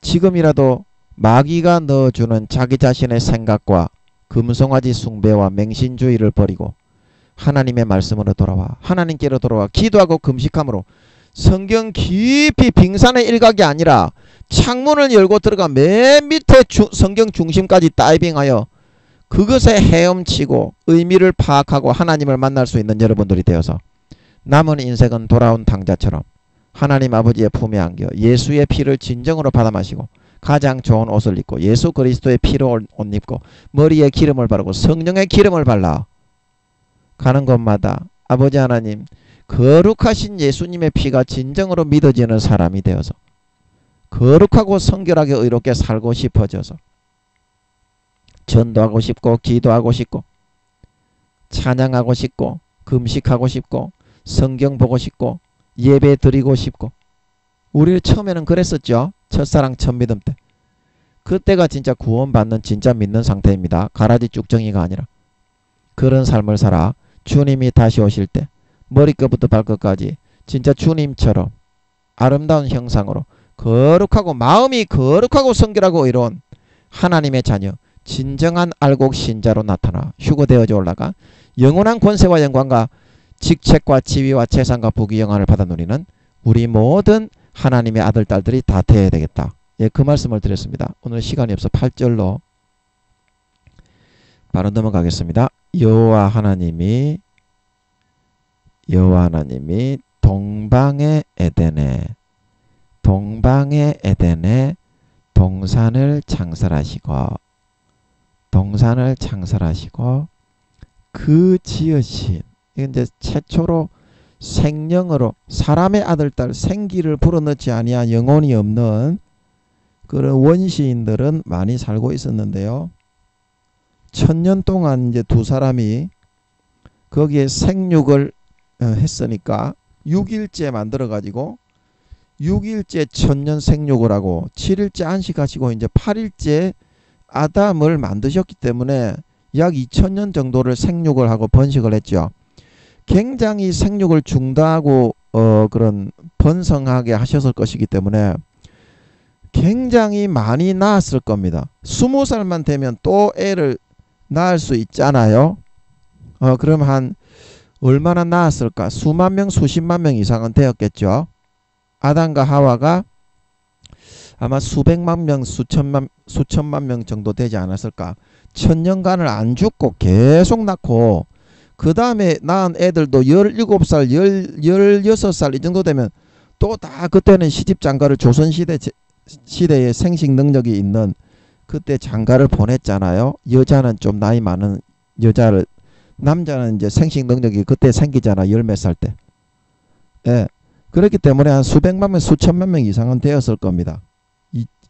지금이라도 마귀가 넣어주는 자기 자신의 생각과 금송아지 숭배와 맹신주의를 버리고 하나님의 말씀으로 돌아와 하나님께로 돌아와 기도하고 금식함으로 성경 깊이 빙산의 일각이 아니라 창문을 열고 들어가 맨 밑에 성경 중심까지 다이빙하여 그것에 헤엄치고 의미를 파악하고 하나님을 만날 수 있는 여러분들이 되어서 남은 인생은 돌아온 탕자처럼 하나님 아버지의 품에 안겨 예수의 피를 진정으로 받아 마시고 가장 좋은 옷을 입고 예수 그리스도의 피로 옷 입고 머리에 기름을 바르고 성령의 기름을 발라 가는 곳마다 아버지 하나님 거룩하신 예수님의 피가 진정으로 믿어지는 사람이 되어서 거룩하고 성결하게 의롭게 살고 싶어져서 전도하고 싶고 기도하고 싶고 찬양하고 싶고 금식하고 싶고 성경 보고 싶고 예배 드리고 싶고 우리 처음에는 그랬었죠. 첫사랑 첫믿음 때. 그때가 진짜 구원받는 진짜 믿는 상태입니다. 가라지 쭉정이가 아니라. 그런 삶을 살아 주님이 다시 오실 때 머리끝부터 발끝까지 진짜 주님처럼 아름다운 형상으로 거룩하고 마음이 거룩하고 성결하고 의로운 하나님의 자녀 진정한 알곡 신자로 나타나 휴거되어져 올라가 영원한 권세와 영광과 직책과 지위와 재산과 부귀 영화를 받아 누리는 우리 모든 하나님의 아들 딸들이 다 되어야 되겠다. 예, 그 말씀을 드렸습니다. 오늘 시간이 없어 8절로 바로 넘어가겠습니다. 여호와 하나님이 동방의 에덴에 동산을 창설하시고 그 지으신 이건 이제 최초로 생령으로 사람의 아들 딸 생기를 불어넣지 아니한 영혼이 없는 그런 원시인들은 많이 살고 있었는데요. 1000년 동안 이제 두 사람이 거기에 생육을 했으니까 6일째 만들어 가지고 6일째 1000년 생육을 하고 7일째 안식하시고 이제 8일째 아담을 만드셨기 때문에 약 2000년 정도를 생육을 하고 번식을 했죠. 굉장히 생육을 중다하고 그런 번성하게 하셨을 것이기 때문에 굉장히 많이 낳았을 겁니다. 20살만 되면 또 애를 낳을 수 있잖아요. 그럼 한 얼마나 낳았을까? 수만 명, 수십만 명 이상은 되었겠죠. 아담과 하와가 아마 수백만 명, 수천만 명 정도 되지 않았을까. 1000년간을 안 죽고 계속 낳고 그 다음에 낳은 애들도 17살, 16살 이 정도 되면 또 다 그때는 시집장가를 조선시대에 생식 능력이 있는 그때 장가를 보냈잖아요. 여자는 좀 나이 많은 여자를, 남자는 이제 생식 능력이 그때 생기잖아. 열 몇 살 때. 예. 그렇기 때문에 한 수백만 명, 수천만 명 이상은 되었을 겁니다.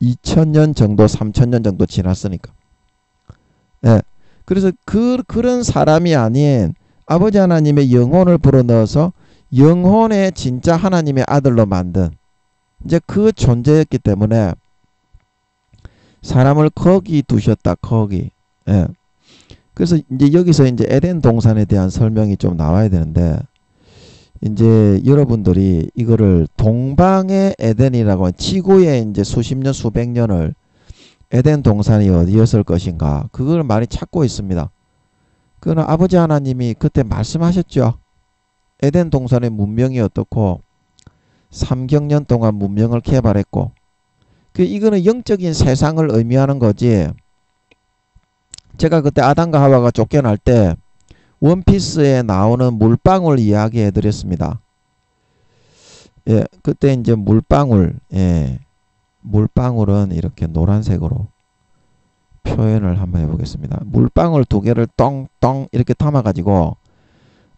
2000년 정도, 3000년 정도 지났으니까. 예. 그래서 그런 사람이 아닌 아버지 하나님의 영혼을 불어넣어서 영혼의 진짜 하나님의 아들로 만든 이제 그 존재였기 때문에 사람을 거기 두셨다. 거기. 예. 그래서 이제 여기서 이제 에덴 동산에 대한 설명이 좀 나와야 되는데 이제 여러분들이 이거를 동방의 에덴이라고 지구에 이제 수십 년 수백 년을 에덴 동산이 어디였을 것인가 그걸 많이 찾고 있습니다. 그는 아버지 하나님이 그때 말씀하셨죠. 에덴 동산의 문명이 어떻고 3경년 동안 문명을 개발했고 이거는 영적인 세상을 의미하는 거지. 제가 그때 아담과 하와가 쫓겨날 때 원피스에 나오는 물방울 이야기해 드렸습니다. 예, 그때 이제 물방울, 예, 물방울은 이렇게 노란색으로 표현을 한번 해보겠습니다. 물방울 두 개를 똥똥 이렇게 담아가지고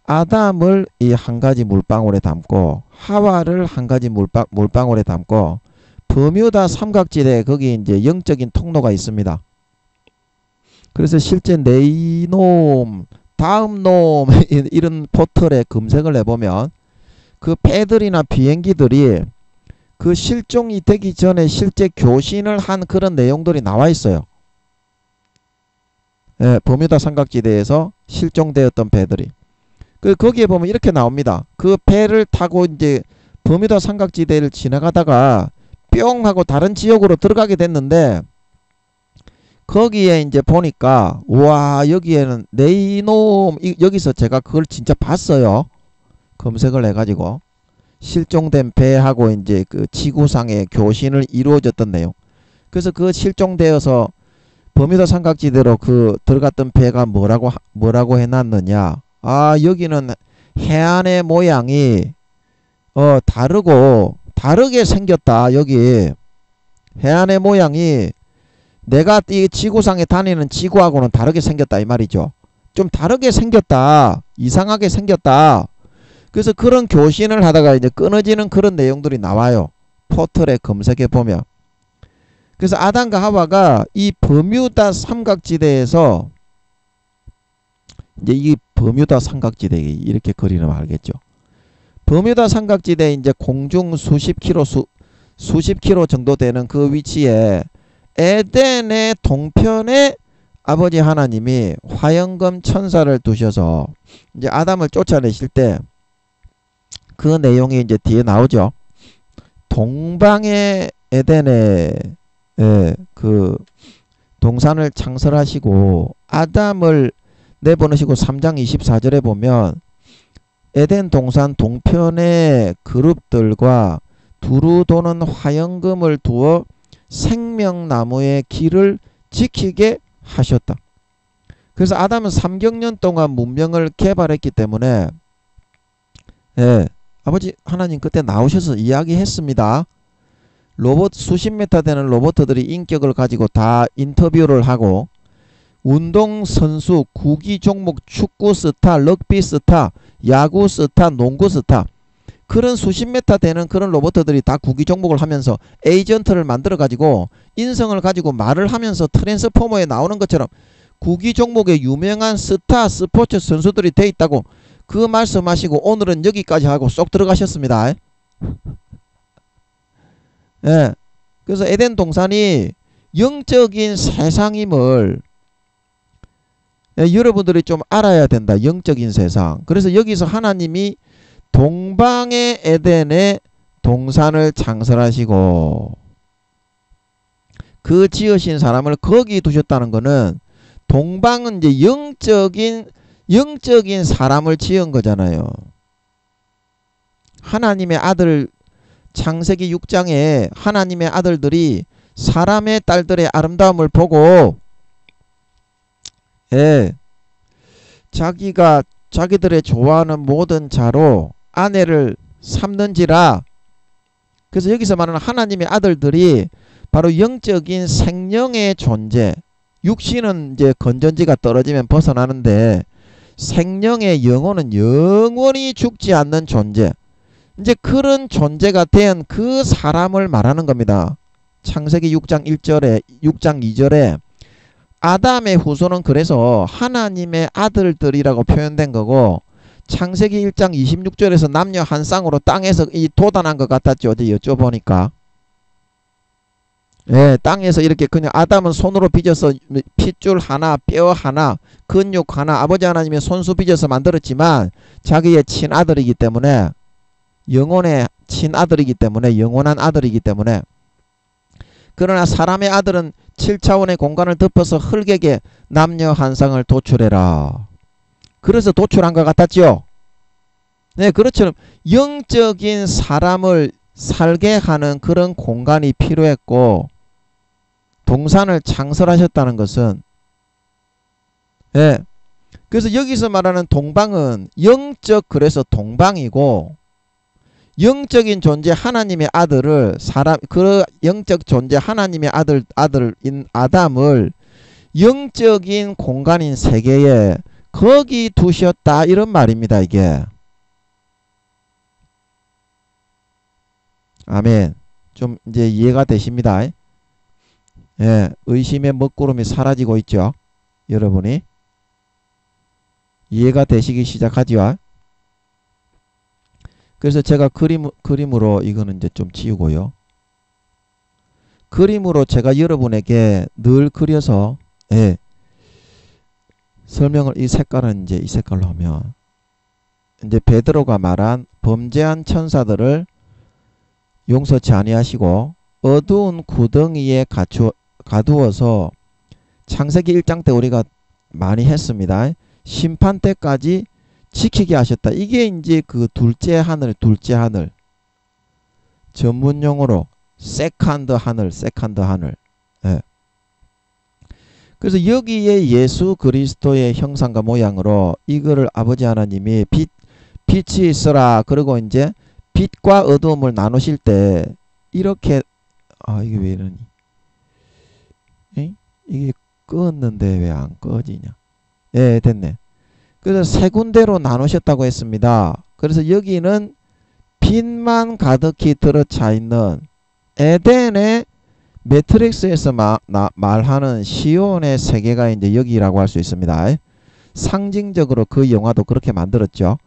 아담을 이 한 가지 물방울에 담고 하와를 한 가지 물방울에 담고 버뮤다 삼각지대에 거기 이제 영적인 통로가 있습니다. 그래서 실제 네이놈, 다음놈 이런 포털에 검색을 해보면 그 배들이나 비행기들이 그 실종이 되기 전에 실제 교신을 한 그런 내용들이 나와 있어요. 예, 버뮤다 삼각지대에서 실종되었던 배들이. 거기에 보면 이렇게 나옵니다. 그 배를 타고 이제 버뮤다 삼각지대를 지나가다가 뿅 하고 다른 지역으로 들어가게 됐는데 거기에 이제 보니까 와 여기에는 네이놈 여기서 제가 그걸 진짜 봤어요. 검색을 해가지고 실종된 배하고 이제 그 지구상의 교신을 이루어졌던 내용. 그래서 그 실종되어서 버뮤다 삼각지대로 그 들어갔던 배가 뭐라고 해놨느냐. 아 여기는 해안의 모양이 다르게 생겼다. 여기 해안의 모양이 내가 이 지구상에 다니는 지구하고는 다르게 생겼다 이 말이죠. 좀 다르게 생겼다. 이상하게 생겼다. 그래서 그런 교신을 하다가 이제 끊어지는 그런 내용들이 나와요. 포털에 검색해 보면. 그래서 아담과 하와가 이 버뮤다 삼각지대에서 이제 이 버뮤다 삼각지대 이렇게 그리면 알겠죠. 버뮤다 삼각지대 이제 공중 수십 킬로 정도 되는 그 위치에 에덴의 동편에 아버지 하나님이 화영금 천사를 두셔서 이제 아담을 쫓아내실 때 그 내용이 이제 뒤에 나오죠. 동방의 에덴에 그 동산을 창설하시고 아담을 내보내시고 3장 24절에 보면 에덴 동산 동편의 그룹들과 두루 도는 화영금을 두어 생명나무의 길을 지키게 하셨다. 그래서 아담은 3경년 동안 문명을 개발했기 때문에 아버지 하나님 그때 나오셔서 이야기했습니다. 로봇 수십 메타 되는 로봇들이 인격을 가지고 다 인터뷰를 하고 운동선수, 구기 종목, 축구 스타, 럭비 스타, 야구 스타, 농구 스타 그런 수십 메타 되는 그런 로봇들이 다 구기 종목을 하면서 에이전트를 만들어 가지고 인성을 가지고 말을 하면서 트랜스포머에 나오는 것처럼 구기 종목에 유명한 스타 스포츠 선수들이 돼 있다고 그 말씀하시고 오늘은 여기까지 하고 쏙 들어가셨습니다. 예. 그래서 에덴 동산이 영적인 세상임을 여러분들이 좀 알아야 된다. 영적인 세상. 그래서 여기서 하나님이 동방의 에덴에 동산을 창설하시고 그 지으신 사람을 거기 두셨다는 것은 동방은 이제 영적인 사람을 지은 거잖아요. 하나님의 아들 창세기 6장에 하나님의 아들들이 사람의 딸들의 아름다움을 보고 자기들의 좋아하는 모든 자로 아내를 삼는지라. 그래서 여기서 말하는 하나님의 아들들이 바로 영적인 생명의 존재. 육신은 이제 건전지가 떨어지면 벗어나는데 생명의 영혼은 영원히 죽지 않는 존재. 이제 그런 존재가 된 그 사람을 말하는 겁니다. 창세기 6장 1절에 6장 2절에 아담의 후손은 그래서 하나님의 아들들이라고 표현된 거고 창세기 1장 26절에서 남녀 한 쌍으로 땅에서 이 도단한 것 같았죠. 어제 여쭤보니까. 땅에서 이렇게 그냥 아담은 손으로 빚어서 핏줄 하나, 뼈 하나, 근육 하나 아버지 하나님의 손수 빚어서 만들었지만 자기의 친아들이기 때문에 영혼의 친아들이기 때문에 영원한 아들이기 때문에 그러나 사람의 아들은 7차원의 공간을 덮어서 흙에게 남녀 한 쌍을 도출해라. 그래서 도출한 것 같았죠. 네, 그렇죠. 영적인 사람을 살게 하는 그런 공간이 필요했고 동산을 창설하셨다는 것은 예. 그래서 여기서 말하는 동방은 영적 그래서 동방이고 영적인 존재 하나님의 아들을 그 영적 존재 하나님의 아들인 아담을 영적인 공간인 세계에 거기 두셨다 이런 말입니다. 이게 아멘. 좀 이제 이해가 되십니다. 예, 의심의 먹구름이 사라지고 있죠. 여러분이 이해가 되시기 시작하죠. 그래서 제가 그림으로 이거는 이제 좀 지우고요. 그림으로 제가 여러분에게 늘 그려서 예, 설명을 이 색깔은 이제 이 색깔로 하면 이제 베드로가 말한 범죄한 천사들을 용서치 아니하시고 어두운 구덩이에 가두어서 창세기 1장 때 우리가 많이 했습니다. 심판 때까지 지키게 하셨다. 이게 이제 그 둘째 하늘 전문용어로 세컨드 하늘. 예. 그래서 여기에 예수 그리스도의 형상과 모양으로 이거를 아버지 하나님이 빛이 있어라. 그리고 이제 빛과 어두움을 나누실 때 이렇게 이게 왜 이러니? 에? 이게 껐는데 왜 안 꺼지냐? 예, 됐네. 그래서 세 군데로 나누셨다고 했습니다. 그래서 여기는 빛만 가득히 들어차 있는 에덴의 매트릭스에서 말하는 시온의 세계가 이제 여기라고 할 수 있습니다. 상징적으로 그 영화도 그렇게 만들었죠.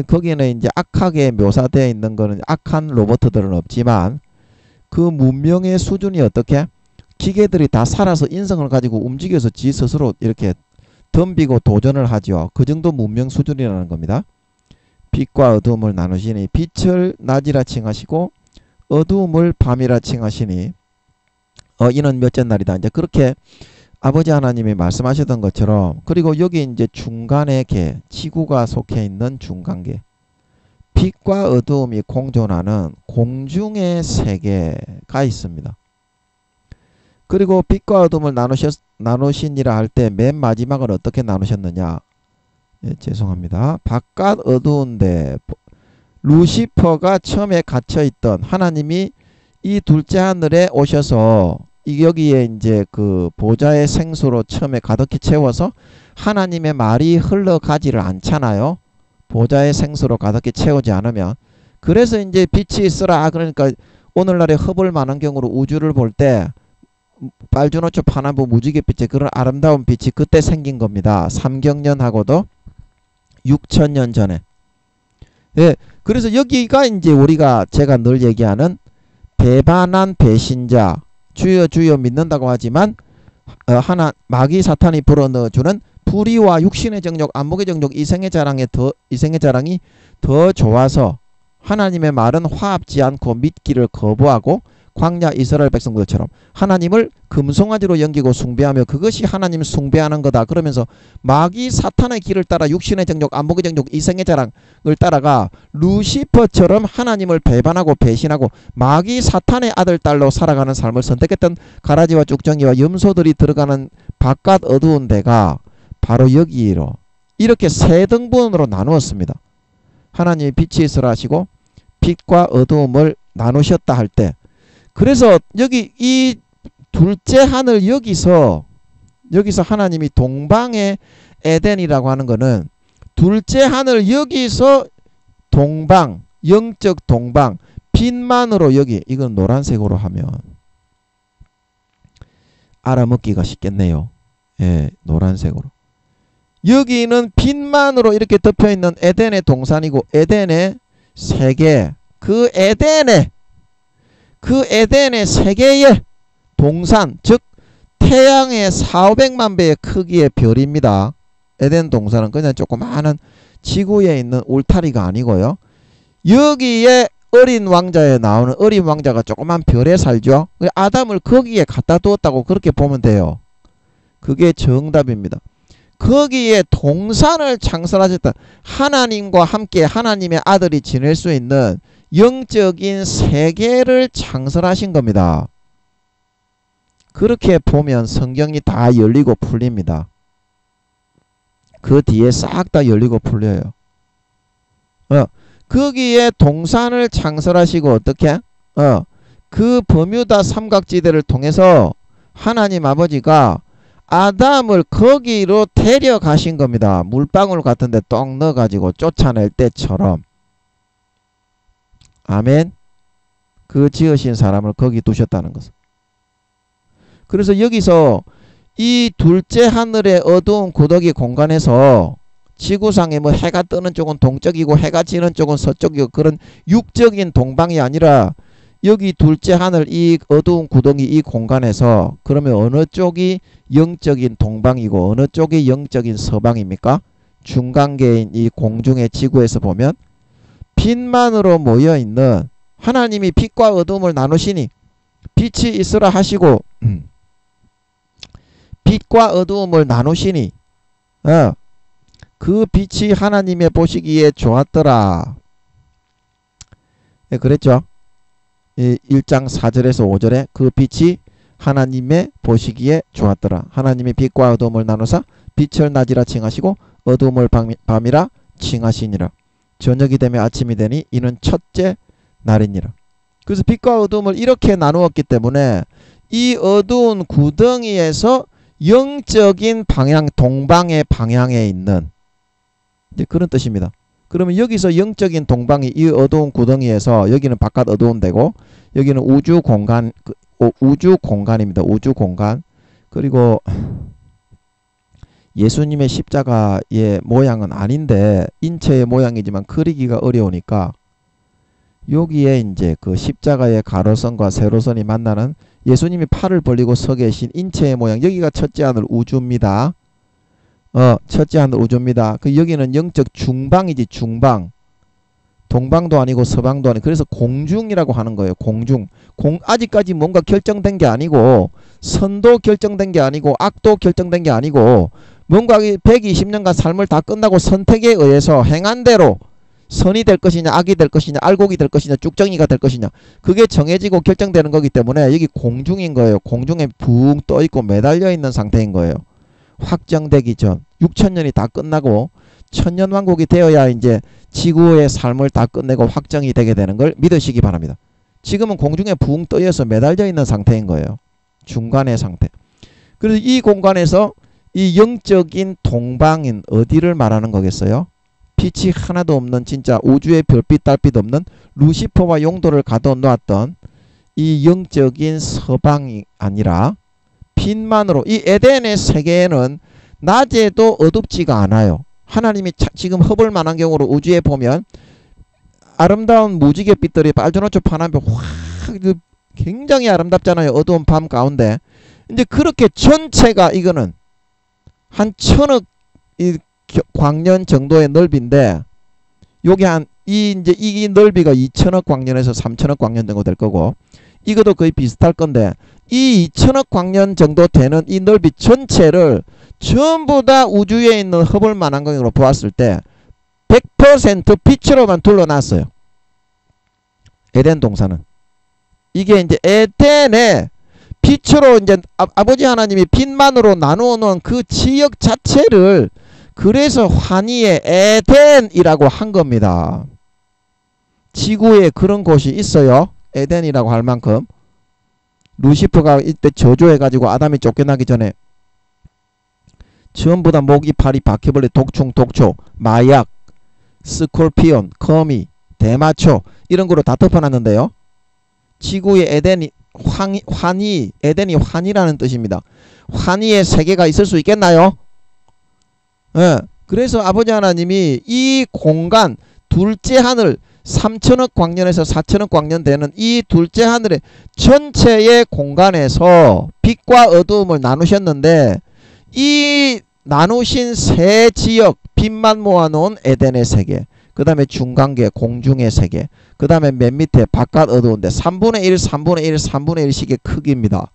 거기는 이제 악하게 묘사되어 있는 거는 악한 로봇들은 없지만 그 문명의 수준이 어떻게? 기계들이 다 살아서 인성을 가지고 움직여서 지 스스로 이렇게 덤비고 도전을 하죠. 그 정도 문명 수준이라는 겁니다. 빛과 어두움을 나누시니 빛을 낮이라 칭하시고 어두움을 밤이라 칭하시니 이는 몇째 날이다. 이제 그렇게 아버지 하나님이 말씀하셨던 것처럼 그리고 여기 이제 중간에 지구가 속해 있는 중간계 빛과 어두움이 공존하는 공중의 세계가 있습니다. 그리고 빛과 어둠을 나누시니라 할 때 맨 마지막을 어떻게 나누셨느냐? 예, 죄송합니다. 바깥 어두운데 루시퍼가 처음에 갇혀있던 하나님이 이 둘째 하늘에 오셔서 여기에 이제 그 보좌의 생수로 처음에 가득히 채워서 하나님의 말이 흘러가지를 않잖아요. 보좌의 생수로 가득히 채우지 않으면. 그래서 이제 빛이 있으라. 그러니까 오늘날의 허블 망원경으로 우주를 볼 때 빨주노초 파남보 무지갯빛의 그런 아름다운 빛이 그때 생긴 겁니다. 삼경년하고도 6천년 전에. 예, 그래서 여기가 이제 제가 늘 얘기하는 배반한 배신자 주여 주여 믿는다고 하지만 마귀 사탄이 불어넣어주는 불의와 육신의 정욕, 안목의 정욕, 이생의 자랑이 더 좋아서 하나님의 말은 화합지 않고 믿기를 거부하고 광야 이스라엘 백성들처럼 하나님을 금송아지로 여기고 숭배하며 그것이 하나님을 숭배하는 거다. 그러면서 마귀 사탄의 길을 따라 육신의 정욕, 안목의 정욕, 이생의 자랑을 따라가 루시퍼처럼 하나님을 배반하고 배신하고 마귀 사탄의 아들 딸로 살아가는 삶을 선택했던 가라지와 쭉정이와 염소들이 들어가는 바깥 어두운 데가 바로 여기로 이렇게 세 등분으로 나누었습니다. 하나님이 빛이 있으라 하시고 빛과 어두움을 나누셨다 할 때 그래서 여기 이 둘째 하늘 여기서 하나님이 동방의 에덴이라고 하는 거는 둘째 하늘 여기서 동방, 영적 동방, 빛만으로 여기 이건 노란색으로 하면 알아먹기가 쉽겠네요. 예, 노란색으로. 여기는 빛만으로 이렇게 덮여있는 에덴의 동산이고 에덴의 세계, 그 에덴의 세계의 동산, 즉 태양의 4,500만 배의 크기의 별입니다. 에덴 동산은 그냥 조그마한 지구에 있는 울타리가 아니고요. 여기에 어린 왕자에 나오는 어린 왕자가 조그만 별에 살죠. 아담을 거기에 갖다 두었다고 그렇게 보면 돼요. 그게 정답입니다. 거기에 동산을 창설하셨다. 하나님과 함께 하나님의 아들이 지낼 수 있는 영적인 세계를 창설하신 겁니다. 그렇게 보면 성경이 다 열리고 풀립니다. 그 뒤에 싹 다 열리고 풀려요. 거기에 동산을 창설하시고 어떻게? 그 버뮤다 삼각지대를 통해서 하나님 아버지가 아담을 거기로 데려가신 겁니다. 물방울 같은데 똥 넣어가지고 쫓아낼 때처럼. 아멘. 그 지으신 사람을 거기 두셨다는 것은. 그래서 여기서 이 둘째 하늘의 어두운 구더기 공간에서 지구상에 뭐 해가 뜨는 쪽은 동쪽이고 해가 지는 쪽은 서쪽이고 그런 육적인 동방이 아니라 여기 둘째 하늘 이 어두운 구덩이 이 공간에서 그러면 어느 쪽이 영적인 동방이고 어느 쪽이 영적인 서방입니까? 중간계인 이 공중의 지구에서 보면 빛만으로 모여있는 하나님이 빛과 어둠을 나누시니 빛이 있으라 하시고 빛과 어두움을 나누시니 그 빛이 하나님의 보시기에 좋았더라. 네, 그랬죠. 1장 4절에서 5절에 그 빛이 하나님의 보시기에 좋았더라. 하나님이 빛과 어두움을 나누사 빛을 낮이라 칭하시고 어두움을 밤이라 칭하시니라. 저녁이 되며 아침이 되니 이는 첫째 날이니라. 그래서 빛과 어두움을 이렇게 나누었기 때문에 이 어두운 구덩이에서 영적인 방향, 동방의 방향에 있는 이제 그런 뜻입니다. 그러면 여기서 영적인 동방이 이 어두운 구덩이에서 여기는 바깥 어두운 데고 여기는 우주 공간, 우주 공간입니다. 우주 공간. 그리고 예수님의 십자가의 모양은 아닌데 인체의 모양이지만 그리기가 어려우니까 여기에 이제 그 십자가의 가로선과 세로선이 만나는 예수님이 팔을 벌리고 서 계신 인체의 모양, 여기가 첫째 하늘 우주입니다. 첫째 하늘 우주입니다. 그 여기는 영적 중방이지, 중방. 동방도 아니고 서방도 아니고, 그래서 공중이라고 하는 거예요. 공중. 아직까지 뭔가 결정된 게 아니고 선도 결정된 게 아니고 악도 결정된 게 아니고 뭔가 120년간 삶을 다 끝나고 선택에 의해서 행한 대로 선이 될 것이냐 악이 될 것이냐 알곡이 될 것이냐 쭉정이가 될 것이냐 그게 정해지고 결정되는 거기 때문에 여기 공중인 거예요. 공중에 붕 떠있고 매달려 있는 상태인 거예요. 확정되기 전 6천년이 다 끝나고 천년왕국이 되어야 이제 지구의 삶을 다 끝내고 확정이 되게 되는 걸 믿으시기 바랍니다. 지금은 공중에 붕 떠있어 매달려 있는 상태인 거예요. 중간의 상태. 그래서 이 공간에서 이 영적인 동방인 어디를 말하는 거겠어요? 빛이 하나도 없는 진짜 우주의 별빛 달빛 없는 루시퍼와 용도를 가둬놓았던 이 영적인 서방이 아니라 빛만으로 이 에덴의 세계에는 낮에도 어둡지가 않아요. 하나님이 지금 허볼 만한 경우로 우주에 보면 아름다운 무지개 빛들이 빨주노초 파란빛 확 굉장히 아름답잖아요. 어두운 밤 가운데. 이제 그렇게 전체가 이거는 한 1000억 광년 정도의 넓이인데 요게 이제 이 넓이가 2000억 광년에서 3000억 광년 정도 될 거고 이것도 거의 비슷할 건데 이 2000억 광년 정도 되는 이 넓이 전체를 전부 다 우주에 있는 허볼 만한 광으로 보았을 때 100% 빛으로만 둘러놨어요. 에덴 동산은. 이게 이제 에덴에 빛으로 이제 아버지 하나님이 빛만으로 나누어 놓은 그 지역 자체를 그래서 환희의 에덴이라고 한 겁니다. 지구에 그런 곳이 있어요. 에덴이라고 할 만큼. 루시퍼가 이때 저주해가지고 아담이 쫓겨나기 전에 전부 다 모기, 파리, 바퀴벌레, 독충, 독초, 마약, 스콜피온, 거미, 대마초 이런 거로 다 덮어놨는데요. 지구의 에덴이 환희, 에덴이 환희라는 뜻입니다. 환희의 세계가 있을 수 있겠나요? 예. 그래서 아버지 하나님이 이 공간 둘째 하늘 3000억 광년에서 4000억 광년 되는 이 둘째 하늘의 전체의 공간에서 빛과 어두움을 나누셨는데 이 나누신 세 지역 빛만 모아놓은 에덴의 세계 그 다음에 중간계 공중의 세계 그 다음에 맨 밑에 바깥 어두운데 3분의 1 3분의 1 3분의 1씩의 크기입니다.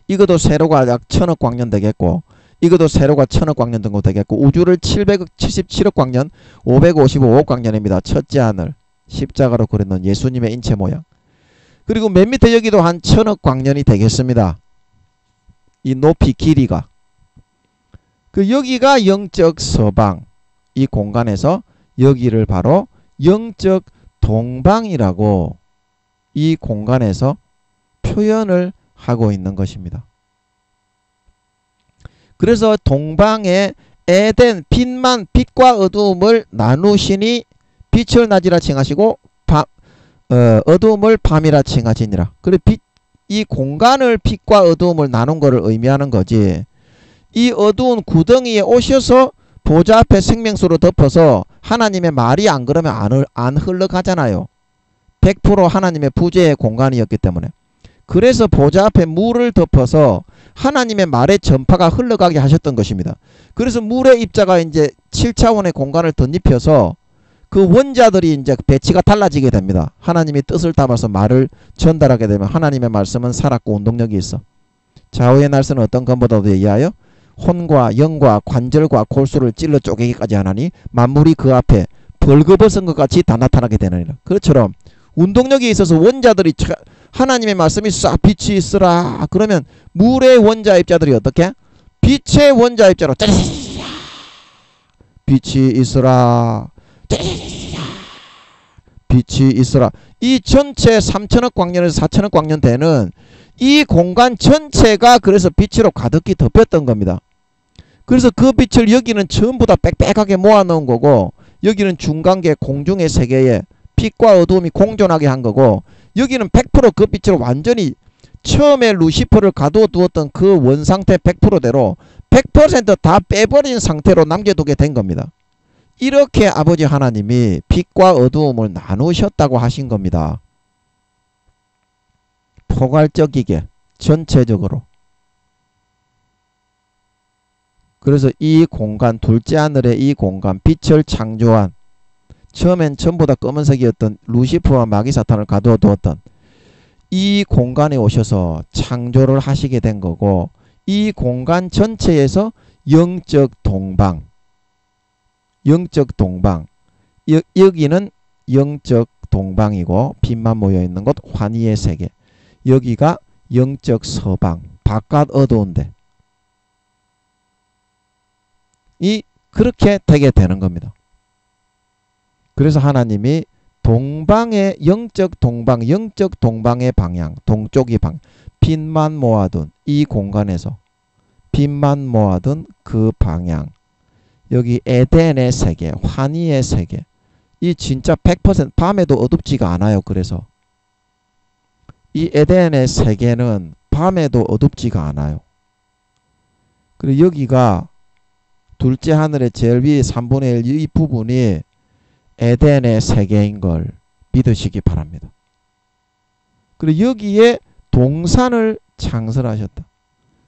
이것도 세로가 약 1000억 광년 되겠고 이것도 세로가 1000억 광년 정도 되겠고 우주를 777억 광년 555억 광년입니다. 첫째 하늘 십자가로 그려놓은 예수님의 인체 모양. 그리고 맨 밑에 여기도 한 1000억 광년이 되겠습니다. 이 높이 길이가. 그 여기가 영적 서방. 이 공간에서 여기를 바로 영적 동방이라고 이 공간에서 표현을 하고 있는 것입니다. 그래서 동방에 에덴 빛과 어두움을 나누시니 빛을 낮이라 칭하시고 어두움을 밤이라 칭하시니라. 그래 이 공간을 빛과 어두움을 나눈 것을 의미하는 거지. 이 어두운 구덩이에 오셔서 보좌 앞에 생명수로 덮어서 하나님의 말이 안 그러면 안 흘러가잖아요. 100% 하나님의 부재의 공간이었기 때문에. 그래서 보좌 앞에 물을 덮어서 하나님의 말의 전파가 흘러가게 하셨던 것입니다. 그래서 물의 입자가 이제 7차원의 공간을 덧입혀서 그 원자들이 이제 배치가 달라지게 됩니다. 하나님이 뜻을 담아서 말을 전달하게 되면 하나님의 말씀은 살았고 운동력이 있어. 좌우의 날선은 어떤 것보다도 예하여 혼과 영과 관절과 골수를 찔러 쪼개기까지 하나니 만물이 그 앞에 벌거벗은 것 같이 다 나타나게 되느니라. 그것처럼 운동력이 있어서 원자들이 하나님의 말씀이 싹 빛이 있으라 그러면 물의 원자 입자들이 어떻게? 빛의 원자 입자로 빛이 있으라 빛이 있으라. 이 전체 3000억 광년에서 4000억 광년 되는 이 공간 전체가 그래서 빛으로 가득히 덮였던 겁니다. 그래서 그 빛을 여기는 전부 다 빽빽하게 모아놓은 거고 여기는 중간계 공중의 세계에 빛과 어두움이 공존하게 한 거고 여기는 100% 그 빛을 완전히 처음에 루시퍼를 가둬두었던 그 원상태 100%대로 100% 다 빼버린 상태로 남겨두게 된 겁니다. 이렇게 아버지 하나님이 빛과 어두움을 나누셨다고 하신 겁니다. 포괄적이게 전체적으로. 그래서 이 공간 둘째 하늘의 이 공간 빛을 창조한 처음엔 전부 다 검은색이었던 루시퍼와 마귀사탄을 가두어두었던 이 공간에 오셔서 창조를 하시게 된 거고 이 공간 전체에서 영적 동방 여기는 영적 동방이고 빛만 모여있는 곳 환희의 세계 여기가 영적 서방 바깥 어두운데 그렇게 되게 되는 겁니다. 그래서 하나님이 동방의 영적 동방의 방향 동쪽이 방향 빛만 모아둔 이 공간에서 빛만 모아둔 그 방향 여기 에덴의 세계 환희의 세계 이 진짜 100% 밤에도 어둡지가 않아요. 그래서 이 에덴의 세계는 밤에도 어둡지가 않아요. 그리고 여기가 둘째 하늘의 제일 위 3분의 1 이 부분이 에덴의 세계인 걸 믿으시기 바랍니다. 그리고 여기에 동산을 창설하셨다.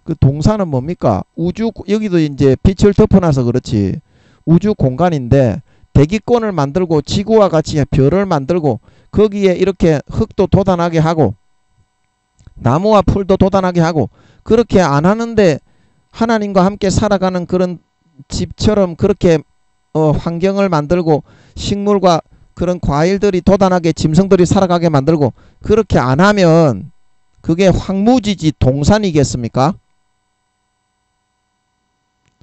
그 동산은 뭡니까? 우주 여기도 이제 빛을 덮어놔서 그렇지 우주 공간인데 대기권을 만들고 지구와 같이 별을 만들고 거기에 이렇게 흙도 돋아나게 하고 나무와 풀도 돋아나게 하고 그렇게 안 하는데 하나님과 함께 살아가는 그런 집처럼 그렇게 환경을 만들고 식물과 그런 과일들이 돋아나게 짐승들이 살아가게 만들고 그렇게 안 하면 그게 황무지지 동산이겠습니까?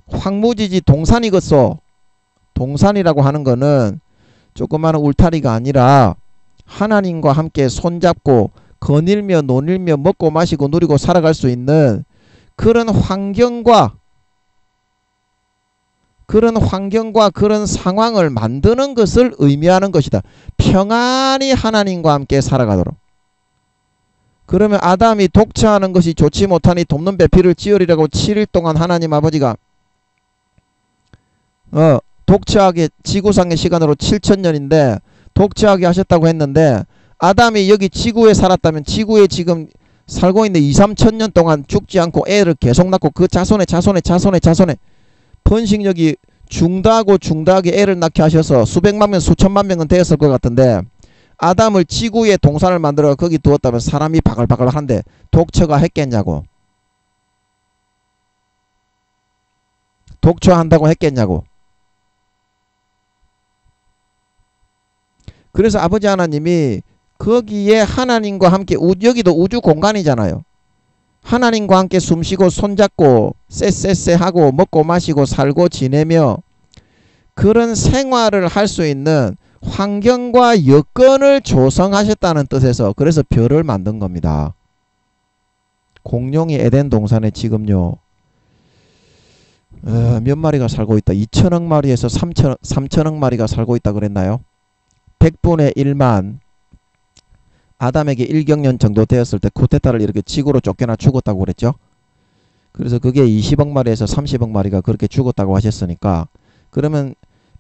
황무지지 동산이겠소. 동산이라고 하는 거는 조그마한 울타리가 아니라 하나님과 함께 손잡고 거닐며 논일며 먹고 마시고 누리고 살아갈 수 있는 그런 환경과 그런 상황을 만드는 것을 의미하는 것이다. 평안히 하나님과 함께 살아가도록. 그러면 아담이 독처하는 것이 좋지 못하니 돕는 배필을 지으리라고 7일 동안 하나님 아버지가 독처하게 지구상의 시간으로 7000년인데 독처하게 하셨다고 했는데 아담이 여기 지구에 살았다면 지구에 지금 살고 있는 2-3천년 동안 죽지 않고 애를 계속 낳고 그 자손의 번식력이 중다하게 애를 낳게 하셔서 수백만 명 수천만 명은 되었을 것 같은데 아담을 지구에 동산을 만들어 거기 두었다면 사람이 바글바글 한데 독처가 했겠냐고. 독초한다고 했겠냐고. 그래서 아버지 하나님이 거기에 하나님과 함께 여기도 우주 공간이잖아요. 하나님과 함께 숨쉬고 손잡고 쎄쎄쎄하고 먹고 마시고 살고 지내며 그런 생활을 할 수 있는 환경과 여건을 조성하셨다는 뜻에서 그래서 별을 만든 겁니다. 공룡이 에덴 동산에 지금요 몇 마리가 살고 있다. 2천억 마리에서 3천억 마리가 살고 있다 그랬나요? 100분의 1만 아담에게 1경년 정도 되었을 때 쿠데타를 이렇게 지구로 쫓겨나 죽었다고 그랬죠. 그래서 그게 20억 마리에서 30억 마리가 그렇게 죽었다고 하셨으니까 그러면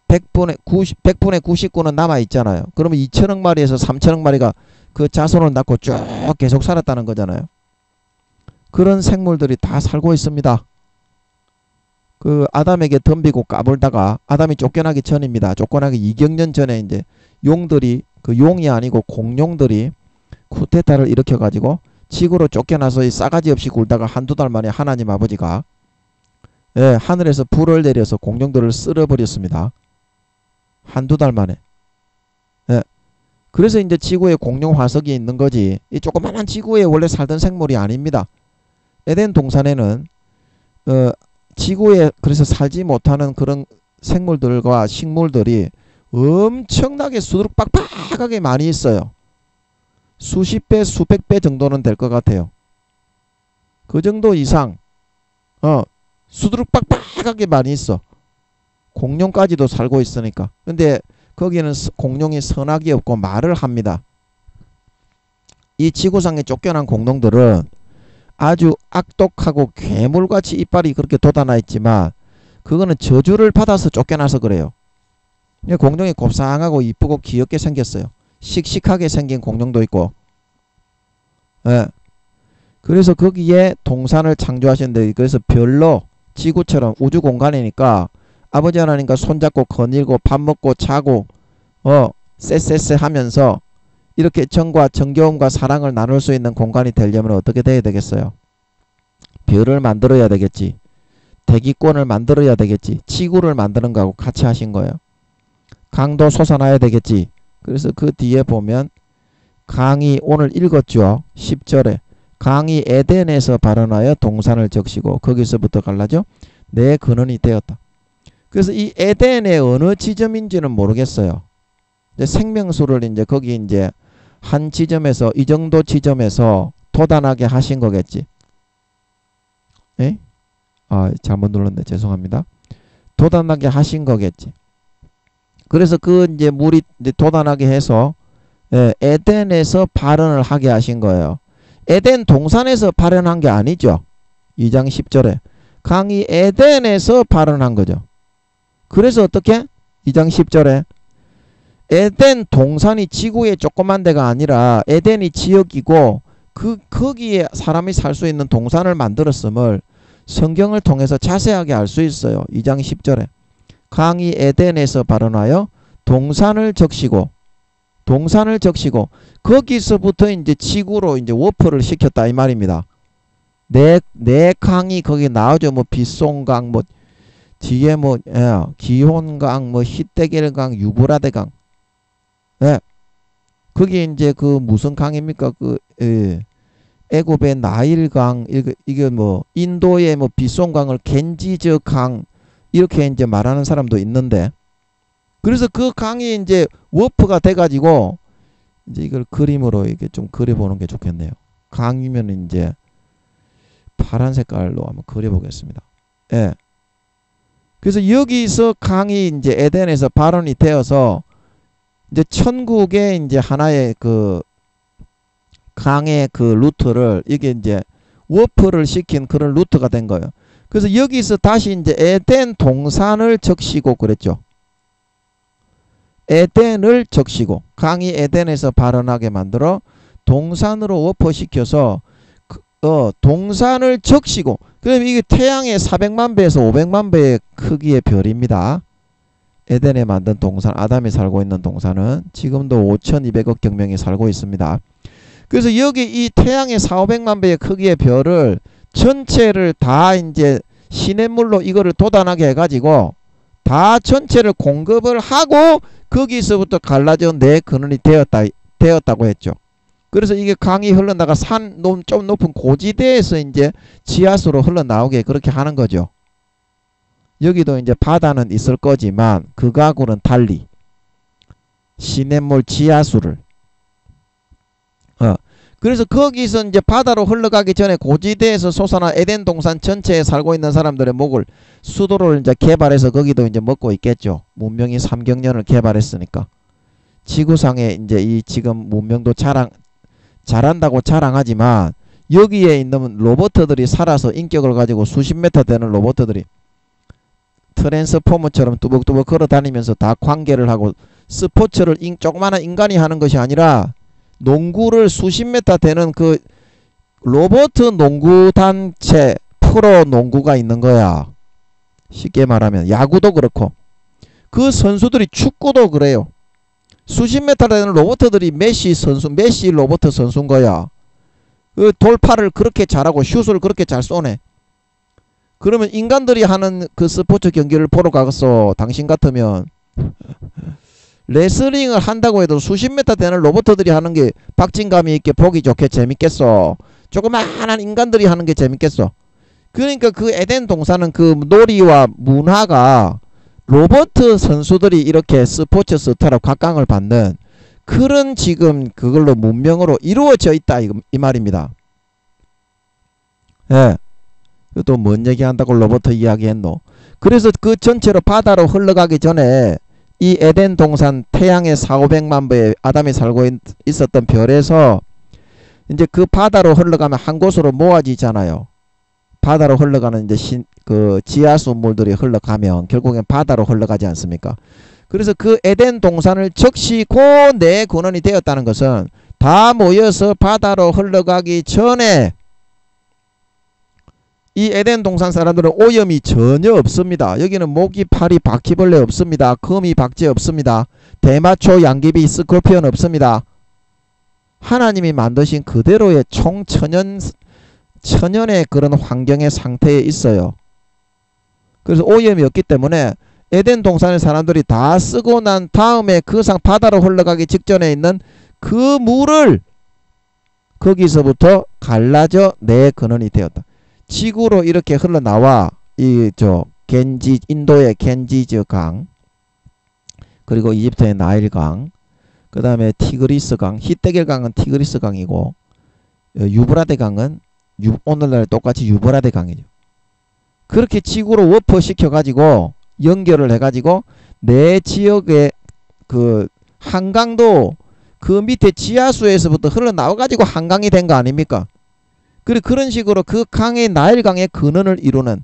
100분의 99는 남아있잖아요. 그러면 2천억 마리에서 3천억 마리가 그 자손을 낳고 쭉 계속 살았다는 거잖아요. 그런 생물들이 다 살고 있습니다. 그 아담에게 덤비고 까불다가 아담이 쫓겨나기 전입니다. 쫓겨나기 2경년 전에 이제 용들이 그 용이 아니고 공룡들이 쿠데타를 일으켜가지고 지구로 쫓겨나서 이 싸가지 없이 굴다가 한두 달 만에 하나님 아버지가 하늘에서 불을 내려서 공룡들을 쓸어버렸습니다. 한두 달 만에. 그래서 이제 지구에 공룡 화석이 있는 거지 이 조그만한 지구에 원래 살던 생물이 아닙니다. 에덴 동산에는 지구에 그래서 살지 못하는 그런 생물들과 식물들이 엄청나게 수두룩빡빡하게 많이 있어요. 수십 배, 수백 배 정도는 될 것 같아요. 그 정도 이상 수두룩빡빡하게 많이 있어. 공룡까지도 살고 있으니까. 근데 거기는 공룡이 선악이 없고 말을 합니다. 이 지구상에 쫓겨난 공룡들은 아주 악독하고 괴물같이 이빨이 그렇게 돋아나 있지만 그거는 저주를 받아서 쫓겨나서 그래요. 공룡이 곱상하고 이쁘고 귀엽게 생겼어요. 씩씩하게 생긴 공룡도 있고. 그래서 거기에 동산을 창조하셨는데 그래서 별로 지구처럼 우주 공간이니까 아버지 하나님과 손잡고 거닐고 밥 먹고 자고 쎄쎄쎄 하면서 이렇게 정과 정겨움과 사랑을 나눌 수 있는 공간이 되려면 어떻게 돼야 되겠어요? 별을 만들어야 되겠지. 대기권을 만들어야 되겠지. 지구를 만드는 거하고 같이 하신 거예요. 강도 솟아나야 되겠지. 그래서 그 뒤에 보면 강이 오늘 읽었죠. 10절에 강이 에덴에서 발원하여 동산을 적시고 거기서부터 갈라져 내 근원이 되었다. 그래서 이 에덴의 어느 지점인지는 모르겠어요. 이제 생명수를 이제 거기 이제 한 지점에서 이 정도 지점에서 도단하게 하신 거겠지. 에? 잘못 눌렀네. 죄송합니다. 도단하게 하신 거겠지. 그래서 그 이제 물이 이제 도단하게 해서 에덴에서 발원을 하게 하신 거예요. 에덴 동산에서 발원한 게 아니죠. 2장 10절에 강이 에덴에서 발원한 거죠. 그래서 어떻게? 2장 10절에 에덴 동산이 지구의 조그만 데가 아니라 에덴이 지역이고 거기에 사람이 살 수 있는 동산을 만들었음을 성경을 통해서 자세하게 알 수 있어요. 2장 10절에 강이 에덴에서 발원하여 동산을 적시고 거기서부터 이제 지구로 이제 워프를 시켰다 이 말입니다. 내 강이 거기 나오죠. 뭐 빗송강 뭐 뒤에 뭐 기혼강 뭐 히데겔강 유브라데강 그게 이제 그 무슨 강입니까? 그 애굽의 나일강 이게 뭐 인도의 뭐 빗송강을 겐지저 강 이렇게 이제 말하는 사람도 있는데 그래서 그 강이 이제 워프가 돼가지고 이제 이걸 그림으로 이렇게 좀 그려보는 게 좋겠네요. 강이면 이제 파란 색깔로 한번 그려보겠습니다. 그래서 여기서 강이 이제 에덴에서 발원이 되어서 이제 천국의 이제 하나의 그 강의 그 루트를 이게 이제 워프를 시킨 그런 루트가 된 거예요. 그래서 여기서 다시 이제 에덴 동산을 적시고 그랬죠. 에덴을 적시고 강이 에덴에서 발원하게 만들어 동산으로 워프시켜서 동산을 적시고 그럼 이게 태양의 400만 배에서 500만 배의 크기의 별입니다. 에덴에 만든 동산 아담이 살고 있는 동산은 지금도 5200억 경명이 살고 있습니다. 그래서 여기 이 태양의 4,500만 배의 크기의 별을 전체를 다 이제 시냇물로 이거를 도단하게 해가지고 다 전체를 공급을 하고 거기서부터 갈라져 내 근원이 되었다고 했죠. 그래서 이게 강이 흘러나가 좀 높은 고지대에서 이제 지하수로 흘러나오게 그렇게 하는 거죠. 여기도 이제 바다는 있을 거지만 그거하고는 달리 시냇물 지하수를 그래서 거기서 이제 바다로 흘러가기 전에 고지대에서 솟아나 에덴 동산 전체에 살고 있는 사람들의 목을 수도를 이제 개발해서 거기도 이제 먹고 있겠죠. 문명이 3경년을 개발했으니까. 지구상에 이제 이 지금 문명도 잘한다고 자랑하지만 여기에 있는 로봇들이 살아서 인격을 가지고 수십 미터 되는 로봇들이 트랜스포머처럼 뚜벅뚜벅 걸어 다니면서 다 관계를 하고 스포츠를 조그마한 인간이 하는 것이 아니라 농구를 수십 미터 되는 그 로봇 농구 단체 프로 농구가 있는 거야. 쉽게 말하면 야구도 그렇고 그 선수들이 축구도 그래요. 수십 미터 되는 로봇들이 메시 로봇 선수인 거야. 그 돌파를 그렇게 잘하고 슛을 그렇게 잘 쏘네. 그러면 인간들이 하는 그 스포츠 경기를 보러 가서 당신 같으면 레슬링을 한다고 해도 수십 미터 되는 로봇들이 하는 게 박진감이 있게 보기 좋게 재밌겠어? 조그마한 인간들이 하는 게 재밌겠어? 그러니까 그 에덴 동산은 그 놀이와 문화가 로봇 선수들이 이렇게 스포츠 스타로 각광을 받는 그런 지금 그걸로 문명으로 이루어져 있다 이 말입니다. 예. 또 뭔 얘기한다고 로봇 이야기했노? 그래서 그 전체로 바다로 흘러가기 전에 이 에덴 동산 태양의 4,500만 배의 아담이 살고 있었던 별에서 이제 그 바다로 흘러가면 한 곳으로 모아지잖아요. 바다로 흘러가는 이제 그 지하수 물들이 흘러가면 결국엔 바다로 흘러가지 않습니까? 그래서 그 에덴 동산을 적시 내 근원이 되었다는 것은 다 모여서 바다로 흘러가기 전에 이 에덴 동산 사람들은 오염이 전혀 없습니다. 여기는 모기, 파리, 바퀴벌레 없습니다. 거미, 박쥐 없습니다. 대마초, 양귀비, 스콜피온 없습니다. 하나님이 만드신 그대로의 천연의 그런 환경의 상태에 있어요. 그래서 오염이 없기 때문에 에덴 동산의 사람들이 다 쓰고 난 다음에 그 바다로 흘러가기 직전에 있는 그 물을 거기서부터 갈라져 내 근원이 되었다. 지구로 이렇게 흘러나와 인도의 겐지즈 강, 그리고 이집트의 나일 강, 그 다음에 티그리스 강, 히데겔 강은 티그리스 강이고 유브라데 강은 오늘날 똑같이 유브라데 강이죠. 그렇게 지구로 워퍼시켜 가지고 연결을 해 가지고 내 지역의 그 한강도 그 밑에 지하수에서부터 흘러나와 가지고 한강이 된 거 아닙니까? 그런 식으로 그 강의 나일 강의 근원을 이루는,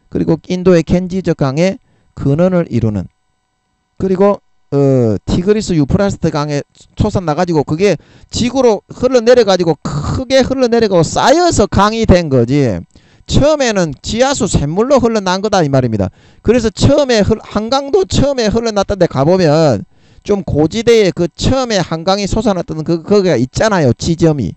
그리고 인도의 겐지저 강의 근원을 이루는, 그리고 티그리스 유프라스트 강에 솟아나가지고 그게 지구로 흘러내려가지고 크게 흘러내려가고 쌓여서 강이 된 거지. 처음에는 지하수 샘물로 흘러난 거다 이 말입니다. 그래서 한강도 처음에 흘러났던 데 가보면 좀 고지대에 그 처음에 한강이 솟아났던 거기가 있잖아요. 지점이.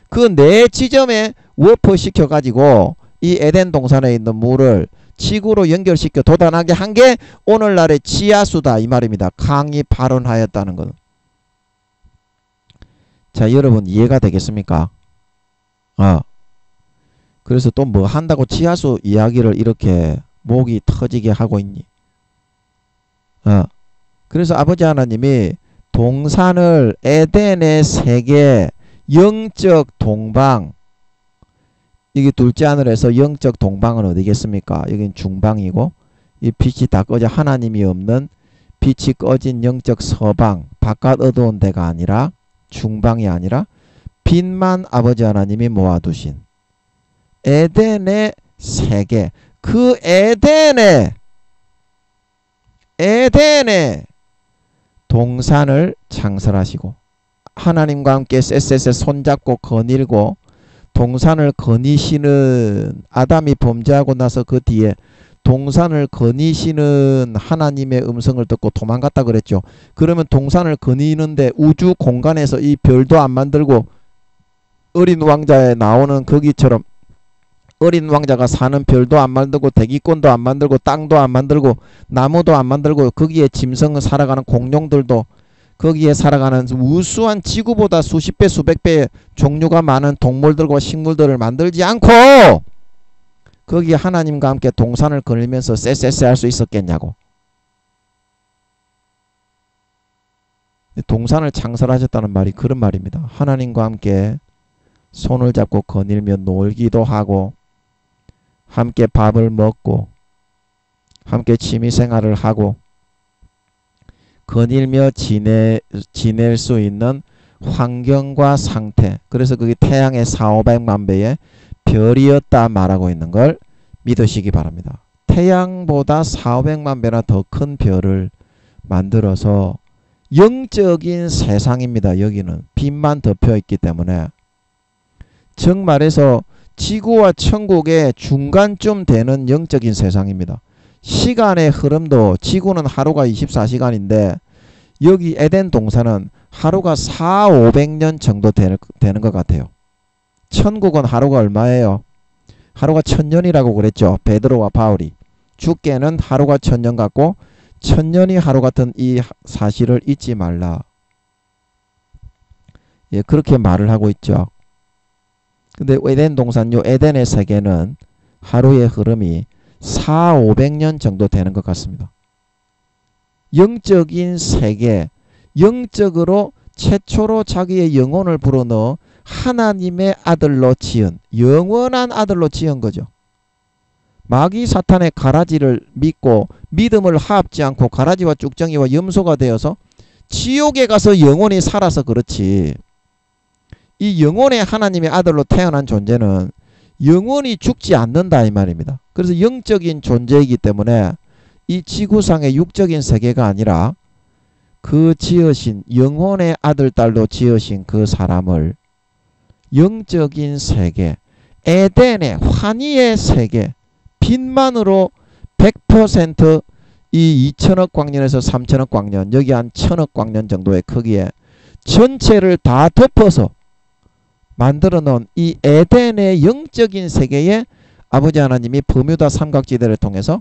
그 네 지점에 워퍼시켜 가지고 이 에덴 동산에 있는 물을 지구로 연결시켜 도단하게 한 게 오늘날의 지하수다 이 말입니다. 강이 발원하였다는 것. 자, 여러분 이해가 되겠습니까? 그래서 또 뭐 한다고 지하수 이야기를 이렇게 목이 터지게 하고 있니? 그래서 아버지 하나님이 동산을 에덴의 세계 영적 동방, 이게 둘째 하늘에서 영적 동방은 어디겠습니까? 여긴 중방이고 이 빛이 다 꺼져 하나님이 없는 빛이 꺼진 영적 서방, 바깥 어두운 데가 아니라 중방이 아니라 빛만 아버지 하나님이 모아두신 에덴의 세계, 그 에덴의 동산을 창설하시고 하나님과 함께 쎄쎄쎄 손잡고 거닐고 동산을 거니시는, 아담이 범죄하고 나서 그 뒤에 동산을 거니시는 하나님의 음성을 듣고 도망갔다 그랬죠. 그러면 동산을 거니는데 우주 공간에서 이 별도 안 만들고 어린 왕자에 나오는 거기처럼 어린 왕자가 사는 별도 안 만들고 대기권도 안 만들고 땅도 안 만들고 나무도 안 만들고 거기에 짐승 살아가는 공룡들도 거기에 살아가는 우수한 지구보다 수십 배 수백 배 종류가 많은 동물들과 식물들을 만들지 않고 거기에 하나님과 함께 동산을 거닐면서 쎄쎄쎄 할 수 있었겠냐고. 동산을 창설하셨다는 말이 그런 말입니다. 하나님과 함께 손을 잡고 거닐며 놀기도 하고 함께 밥을 먹고 함께 취미생활을 하고 거닐며 지낼 수 있는 환경과 상태. 그래서 그게 태양의 4,500만 배의 별이었다 말하고 있는 걸 믿으시기 바랍니다. 태양보다 4,500만 배나 더 큰 별을 만들어서 영적인 세상입니다. 여기는 빛만 덮여 있기 때문에 즉 말해서 지구와 천국의 중간쯤 되는 영적인 세상입니다. 시간의 흐름도 지구는 하루가 24시간인데 여기 에덴 동산은 하루가 4,500년 정도 되는 것 같아요. 천국은 하루가 얼마예요? 하루가 1000년이라고 그랬죠. 베드로와 바울이. 주께는 하루가 1000년 같고 1000년이 하루 같은 이 사실을 잊지 말라. 예, 그렇게 말을 하고 있죠. 근데 에덴 동산, 요 에덴의 세계는 하루의 흐름이 4,500년 정도 되는 것 같습니다. 영적인 세계, 영적으로 최초로 자기의 영혼을 불어넣어 하나님의 아들로 지은, 영원한 아들로 지은 거죠. 마귀 사탄의 가라지를 믿고 믿음을 하합지 않고 가라지와 쭉정이와 염소가 되어서 지옥에 가서 영원히 살아서 그렇지. 이 영혼의 하나님의 아들로 태어난 존재는 영원히 죽지 않는다 이 말입니다. 그래서 영적인 존재이기 때문에 이 지구상의 육적인 세계가 아니라 그 지으신 영혼의 아들 딸로 지으신 그 사람을 영적인 세계, 에덴의 환희의 세계, 빛만으로 100% 이 2천억 광년에서 3천억 광년, 여기 한 1천억 광년 정도의 크기에 전체를 다 덮어서 만들어 놓은 이 에덴의 영적인 세계에 아버지 하나님이 버뮤다 삼각지대를 통해서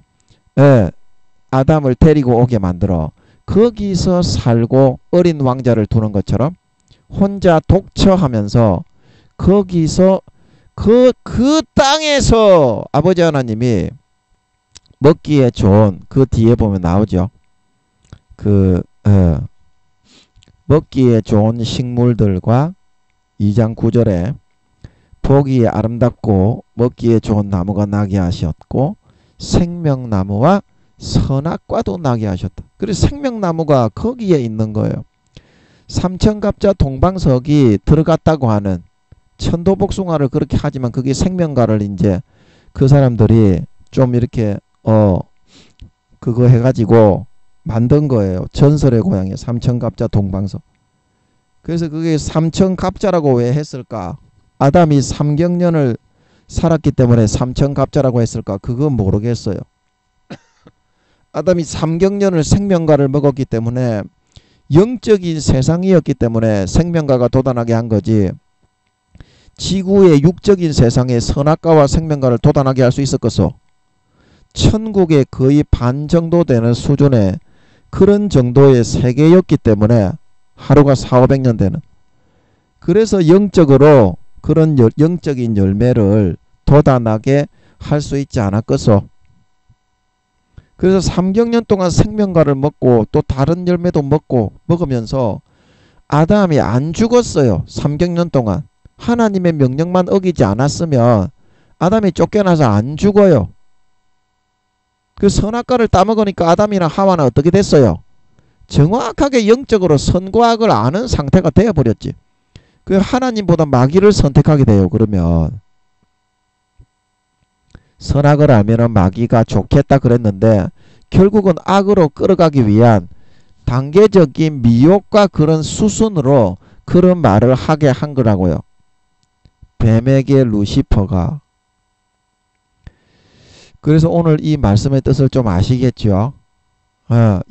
아담을 데리고 오게 만들어 거기서 살고 어린 왕자를 두는 것처럼 혼자 독처하면서 거기서 그 땅에서 아버지 하나님이 먹기에 좋은, 그 뒤에 보면 나오죠. 먹기에 좋은 식물들과 2장 9절에 보기에 아름답고 먹기에 좋은 나무가 나게 하셨고 생명나무와 선악과도 나게 하셨다. 그래서 생명나무가 거기에 있는 거예요. 삼천갑자 동방석이 들어갔다고 하는 천도복숭아를 그렇게 하지만 그게 생명과를 이제 그 사람들이 좀 이렇게 그거 해가지고 만든 거예요. 전설의 고향에 삼천갑자 동방석. 그래서 그게 삼천갑자라고 왜 했을까? 아담이 삼경년을 살았기 때문에 삼천갑자라고 했을까? 그건 모르겠어요. 아담이 삼경년을 생명과를 먹었기 때문에 영적인 세상이었기 때문에 생명과가 도단하게 한 거지. 지구의 육적인 세상에 선악과와 생명과를 도단하게 할 수 있었겠어. 천국의 거의 반 정도 되는 수준의 그런 정도의 세계였기 때문에 하루가 4,500년 되는. 그래서 영적으로 그런 영적인 열매를 도단하게 할 수 있지 않았겠어. 그래서 3경년 동안 생명과를 먹고 또 다른 열매도 먹으면서 아담이 안 죽었어요. 3경년 동안. 하나님의 명령만 어기지 않았으면 아담이 쫓겨나서 안 죽어요. 그 선악과를 따먹으니까 아담이나 하와는 어떻게 됐어요? 정확하게 영적으로 선과 악을 아는 상태가 되어버렸지. 그 하나님보다 마귀를 선택하게 돼요. 그러면 선악을 알면은 마귀가 좋겠다 그랬는데 결국은 악으로 끌어가기 위한 단계적인 미혹과 그런 수순으로 그런 말을 하게 한 거라고요. 뱀에게 루시퍼가. 그래서 오늘 이 말씀의 뜻을 좀 아시겠죠?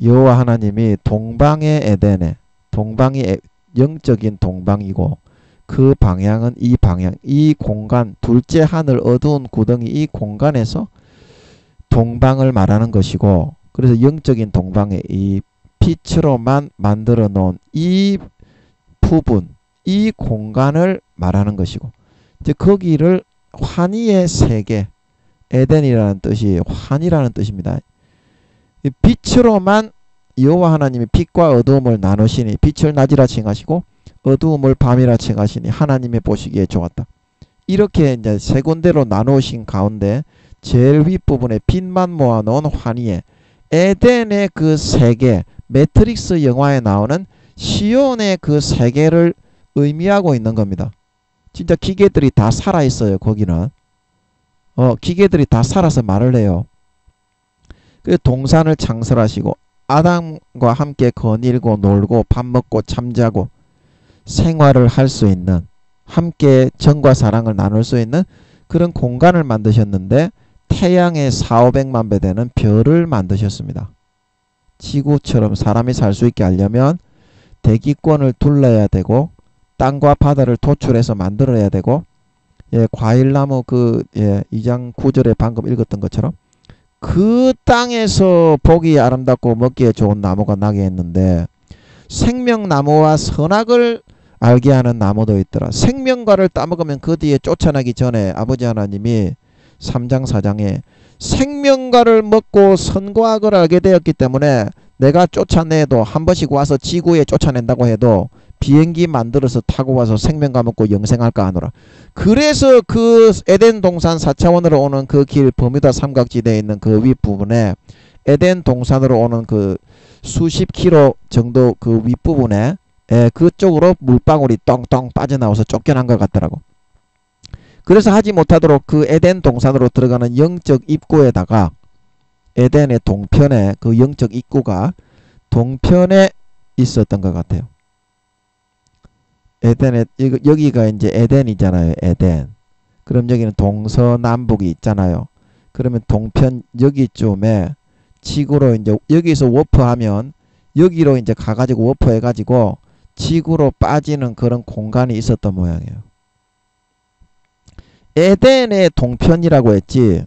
여호와 하나님이 동방의 에덴에, 동방이 영적인 동방이고 그 방향은 이 방향, 이 공간, 둘째 하늘 어두운 구덩이 이 공간에서 동방을 말하는 것이고, 그래서 영적인 동방에 이 빛으로만 만들어 놓은 이 부분, 이 공간을 말하는 것이고, 이제 거기를 환희의 세계, 에덴이라는 뜻이 환희라는 뜻입니다. 빛으로만 여호와 하나님이 빛과 어두움을 나누시니 빛을 낮이라 칭하시고 어두움을 밤이라 칭하시니 하나님의 보시기에 좋았다. 이렇게 이제 세 군데로 나누신 가운데 제일 윗부분에 빛만 모아놓은 환희에 에덴의 그 세계, 매트릭스 영화에 나오는 시온의 그 세계를 의미하고 있는 겁니다. 진짜 기계들이 다 살아있어요. 거기는 기계들이 다 살아서 말을 해요. 그 동산을 창설하시고 아담과 함께 거닐고 놀고 밥 먹고 잠자고 생활을 할 수 있는, 함께 정과 사랑을 나눌 수 있는 그런 공간을 만드셨는데 태양의 4,500만 배 되는 별을 만드셨습니다. 지구처럼 사람이 살 수 있게 하려면 대기권을 둘러야 되고 땅과 바다를 도출해서 만들어야 되고, 과일나무 2장 9절에 방금 읽었던 것처럼 그 땅에서 보기 아름답고 먹기에 좋은 나무가 나게 했는데 생명나무와 선악을 알게 하는 나무도 있더라. 생명과를 따먹으면 그 뒤에 쫓아나기 전에 아버지 하나님이 3장 4장에 생명과를 먹고 선과 악을 알게 되었기 때문에 내가 쫓아내도 한 번씩 와서 지구에 쫓아낸다고 해도 비행기 만들어서 타고 와서 생명과 먹고 영생할까 하노라. 그래서 그 에덴 동산 4차원으로 오는 그 길, 버뮤다 삼각지대에 있는 그 윗부분에 에덴 동산으로 오는 그 수십 킬로 정도 그 윗부분에 그쪽으로 물방울이 똥똥 빠져나와서 쫓겨난 것 같더라고. 그래서 하지 못하도록 그 에덴 동산으로 들어가는 영적 입구에다가 에덴의 동편에 그 영적 입구가 동편에 있었던 것 같아요. 에덴에 여기가 이제 에덴이잖아요. 에덴. 그럼 여기는 동서남북이 있잖아요. 그러면 동편 여기쯤에 지구로 이제 여기서 워프하면 여기로 이제 가가지고 워프해가지고 지구로 빠지는 그런 공간이 있었던 모양이에요. 에덴의 동편이라고 했지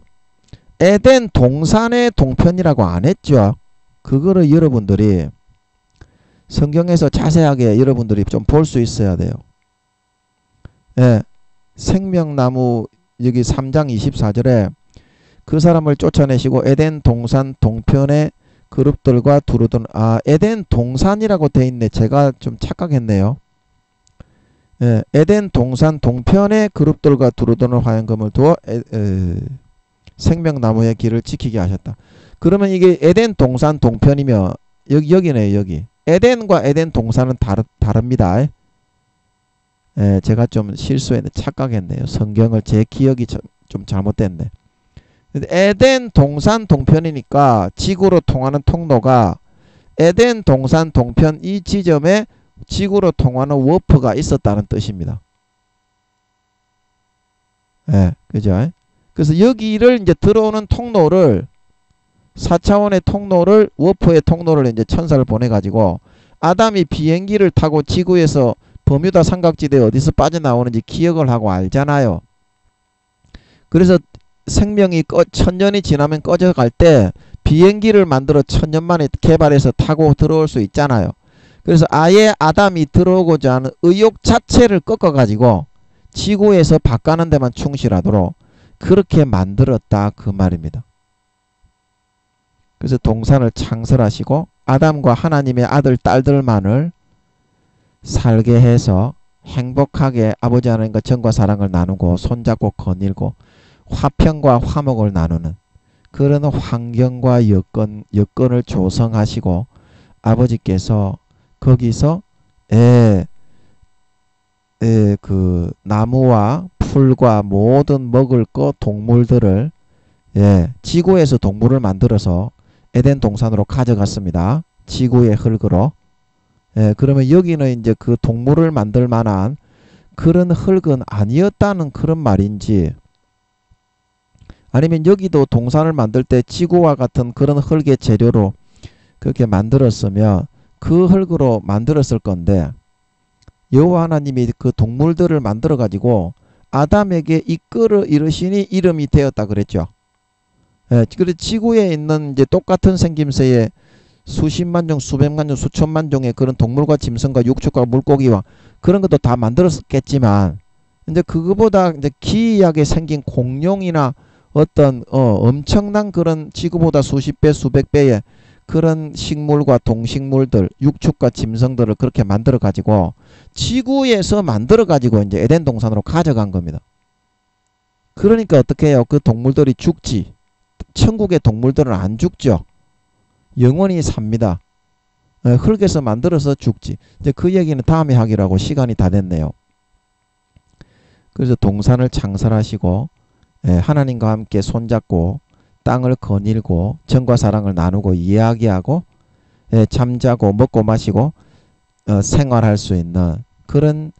에덴 동산의 동편이라고 안 했죠. 그거를 여러분들이 성경에서 자세하게 여러분들이 좀 볼 수 있어야 돼요. 생명나무 여기 3장 24절에 그 사람을 쫓아내시고 에덴 동산 동편의 그룹들과 두루던, 에덴 동산이라고 돼 있네. 제가 좀 착각했네요. 에덴 동산 동편의 그룹들과 두루도는 화염금을 두어 생명나무의 길을 지키게 하셨다. 그러면 이게 에덴 동산 동편이면 여기네요. 여기 에덴과 에덴 동산은 다릅니다. 제가 좀 실수했네. 착각했네요. 성경을 제 기억이 좀 잘못됐네. 에덴 동산 동편이니까 지구로 통하는 통로가 에덴 동산 동편 이 지점에 지구로 통하는 워프가 있었다는 뜻입니다. 그죠? 그래서 여기를 이제 들어오는 통로를 4차원의 통로를 워프의 통로를 이제 천사를 보내가지고 아담이 비행기를 타고 지구에서 버뮤다 삼각지대 어디서 빠져나오는지 기억을 하고 알잖아요. 그래서 생명이 천년이 지나면 꺼져갈 때 비행기를 만들어 천년 만에 개발해서 타고 들어올 수 있잖아요. 그래서 아예 아담이 들어오고자 하는 의욕 자체를 꺾어가지고 지구에서 바꾸는 데만 충실하도록 그렇게 만들었다 그 말입니다. 그래서 동산을 창설하시고 아담과 하나님의 아들 딸들만을 살게 해서 행복하게 아버지 하나님과 정과 사랑을 나누고 손잡고 거닐고 화평과 화목을 나누는 그런 환경과 여건을 조성하시고 아버지께서 거기서 그 나무와 풀과 모든 먹을 것 동물들을 지구에서 동물을 만들어서 에덴 동산으로 가져갔습니다. 지구의 흙으로. 그러면 여기는 이제 그 동물을 만들 만한 그런 흙은 아니었다는 그런 말인지, 아니면 여기도 동산을 만들 때 지구와 같은 그런 흙의 재료로 그렇게 만들었으면 그 흙으로 만들었을 건데 여호와 하나님이 그 동물들을 만들어 가지고 아담에게 이끌어 이르시니 이름이 되었다 그랬죠. 예, 그래서 지구에 있는 이제 똑같은 생김새의 수십만 종, 수백만 종, 수천만 종의 그런 동물과 짐승과 육축과 물고기와 그런 것도 다 만들었겠지만 이제 그거보다 이제 기이하게 생긴 공룡이나 어떤 엄청난 그런 지구보다 수십 배, 수백 배의 그런 식물과 동식물들, 육축과 짐승들을 그렇게 만들어 가지고 지구에서 만들어 가지고 이제 에덴 동산으로 가져간 겁니다. 그러니까 어떻게 해요? 그 동물들이 죽지. 천국의 동물들은 안 죽죠. 영원히 삽니다. 흙에서 만들어서 죽지. 이제 그 얘기는 다음에 하기라고 시간이 다 됐네요. 그래서 동산을 창설하시고 하나님과 함께 손잡고 땅을 거닐고 정과 사랑을 나누고 이야기하고 잠자고 먹고 마시고 생활할 수 있는 그런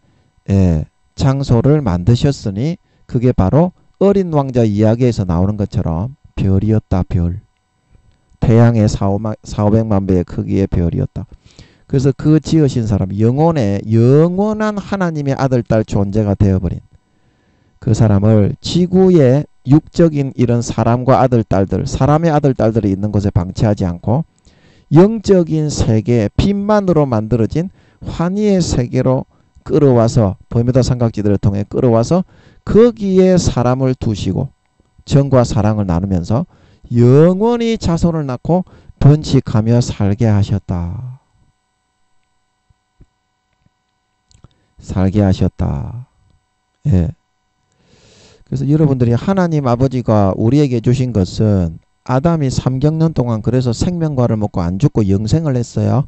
장소를 만드셨으니 그게 바로 어린 왕자 이야기에서 나오는 것처럼 별이었다. 별. 태양의 4,500만 배의 크기의 별이었다. 그래서 그 지으신 사람 영원한 하나님의 아들 딸 존재가 되어버린 그 사람을 지구의 육적인 이런 사람과 아들 딸들, 사람의 아들 딸들이 있는 곳에 방치하지 않고 영적인 세계, 빛만으로 만들어진 환희의 세계로 끌어와서 버뮤다 삼각지대를 통해 끌어와서 거기에 사람을 두시고 정과 사랑을 나누면서 영원히 자손을 낳고 번식하며 살게 하셨다. 살게 하셨다. 예. 그래서 여러분들이 하나님 아버지가 우리에게 주신 것은 아담이 3경년 동안 그래서 생명과를 먹고 안 죽고 영생을 했어요.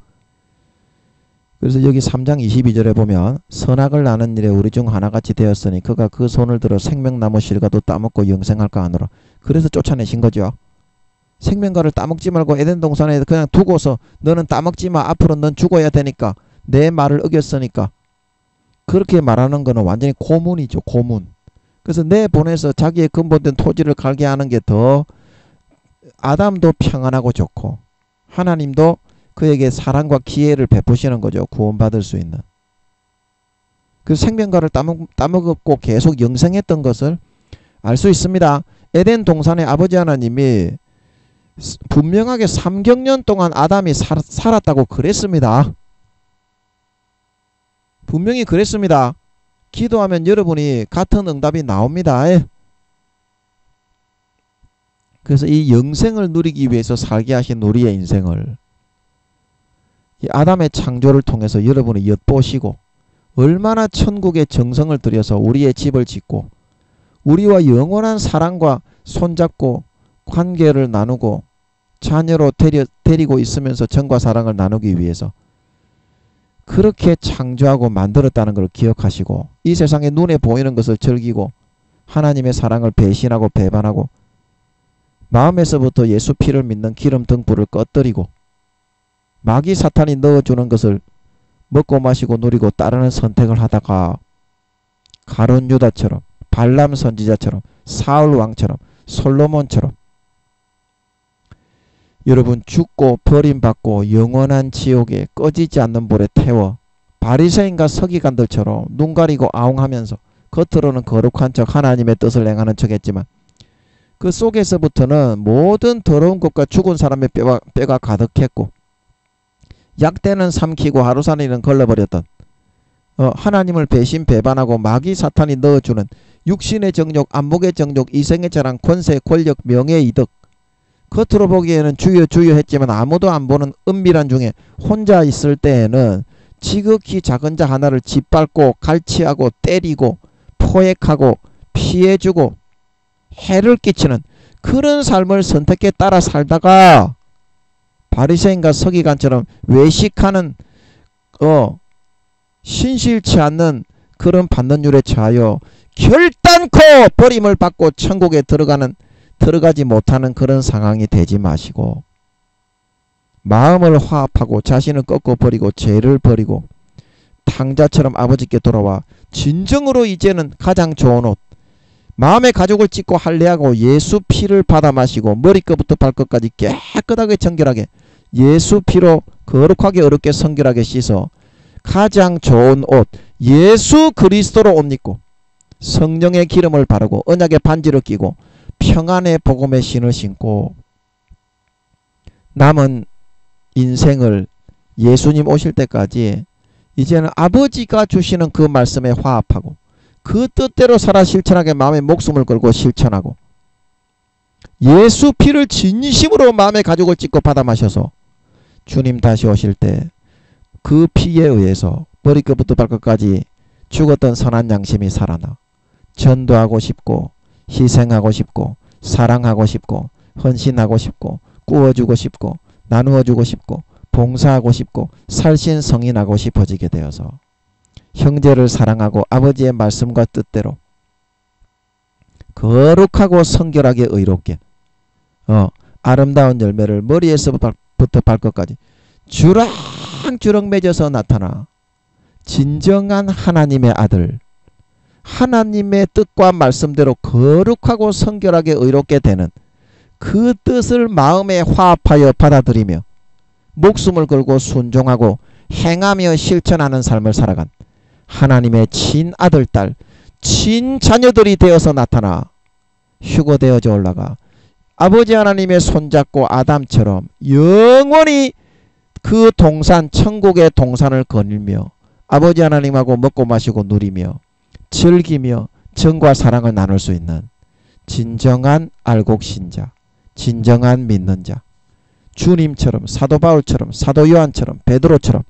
그래서 여기 3장 22절에 보면 선악을 나는 일에 우리 중 하나같이 되었으니 그가 그 손을 들어 생명나무 실과도 따먹고 영생할까 하노라. 그래서 쫓아내신 거죠. 생명과를 따먹지 말고 에덴 동산에 그냥 두고서 너는 따먹지 마. 앞으로 넌 죽어야 되니까. 내 말을 어겼으니까. 그렇게 말하는 거는 완전히 고문이죠. 고문. 그래서 내보내서 자기의 근본된 토지를 갈게 하는 게 더 아담도 평안하고 좋고 하나님도 그에게 사랑과 기회를 베푸시는 거죠. 구원받을 수 있는. 그 생명과를 따먹었고 계속 영생했던 것을 알 수 있습니다. 에덴 동산의 아버지 하나님이 분명하게 3경년 동안 아담이 살았다고 그랬습니다. 분명히 그랬습니다. 기도하면 여러분이 같은 응답이 나옵니다. 그래서 이 영생을 누리기 위해서 살게 하신 우리의 인생을 이 아담의 창조를 통해서 여러분이 엿보시고 얼마나 천국의 정성을 들여서 우리의 집을 짓고 우리와 영원한 사랑과 손잡고 관계를 나누고 자녀로 데리고 있으면서 정과 사랑을 나누기 위해서 그렇게 창조하고 만들었다는 걸 기억하시고 이 세상에 눈에 보이는 것을 즐기고 하나님의 사랑을 배신하고 배반하고 마음에서부터 예수 피를 믿는 기름 등불을 꺼뜨리고 마귀 사탄이 넣어주는 것을 먹고 마시고 누리고 따르는 선택을 하다가 가룟 유다처럼 발람 선지자처럼 사울 왕처럼 솔로몬처럼 여러분 죽고 버림받고 영원한 지옥에 꺼지지 않는 불에 태워 바리새인과 서기관들처럼 눈 가리고 아웅하면서 겉으로는 거룩한 척 하나님의 뜻을 행하는 척 했지만 그 속에서부터는 모든 더러운 것과 죽은 사람의 뼈가 가득했고 약대는 삼키고 하루살이는 걸러버렸던 하나님을 배신 배반하고 마귀 사탄이 넣어주는 육신의 정욕, 안목의 정욕, 이생의 자랑, 권세, 권력, 명예, 이득 겉으로 보기에는 주여 주여 했지만 아무도 안 보는 은밀한 중에 혼자 있을 때에는 지극히 작은 자 하나를 짓밟고 갈취하고 때리고 포획하고 피해주고 해를 끼치는 그런 삶을 선택해 따라 살다가 바리새인과 서기관처럼 외식하는 신실치 않는 그런 판단율에 처하여 결단코 버림을 받고 천국에 들어가지 못하는 그런 상황이 되지 마시고 마음을 화합하고 자신을 꺾어 버리고 죄를 버리고 탕자처럼 아버지께 돌아와 진정으로 이제는 가장 좋은 옷 마음의 가죽을 찢고 할례하고 예수 피를 받아 마시고 머리끝부터 발끝까지 깨끗하게 정결하게 예수 피로 거룩하게 어렵게 성결하게 씻어 가장 좋은 옷 예수 그리스도로 옷 입고 성령의 기름을 바르고 언약의 반지를 끼고 평안의 복음의 신을 신고 남은 인생을 예수님 오실 때까지 이제는 아버지가 주시는 그 말씀에 화합하고 그 뜻대로 살아 실천하게 마음에 목숨을 걸고 실천하고 예수 피를 진심으로 마음에 가죽을 찢고 받아 마셔서 주님 다시 오실 때 그 피에 의해서 머리끝부터 발끝까지 죽었던 선한 양심이 살아나 전도하고 싶고 희생하고 싶고 사랑하고 싶고 헌신하고 싶고 구워주고 싶고 나누어주고 싶고 봉사하고 싶고 살신성인하고 싶어지게 되어서 형제를 사랑하고 아버지의 말씀과 뜻대로 거룩하고 성결하게 의롭게 아름다운 열매를 머리에서부터 발끝까지 주렁주렁 맺어서 나타나 진정한 하나님의 아들 하나님의 뜻과 말씀대로 거룩하고 성결하게 의롭게 되는 그 뜻을 마음에 화합하여 받아들이며 목숨을 걸고 순종하고 행하며 실천하는 삶을 살아간 하나님의 친아들 딸 친자녀들이 되어서 나타나 휴거되어져 올라가 아버지 하나님의 손잡고 아담처럼 영원히 그 동산 천국의 동산을 거닐며 아버지 하나님하고 먹고 마시고 누리며 즐기며 정과 사랑을 나눌 수 있는 진정한 알곡신자 진정한 믿는 자 주님처럼 사도 바울처럼 사도 요한처럼 베드로처럼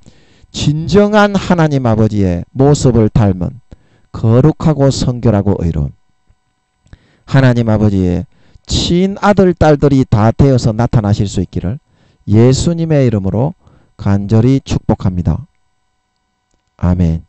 진정한 하나님 아버지의 모습을 닮은 거룩하고 성결하고 의로운 하나님 아버지의 친아들 딸들이 다 되어서 나타나실 수 있기를 예수님의 이름으로 간절히 축복합니다. 아멘.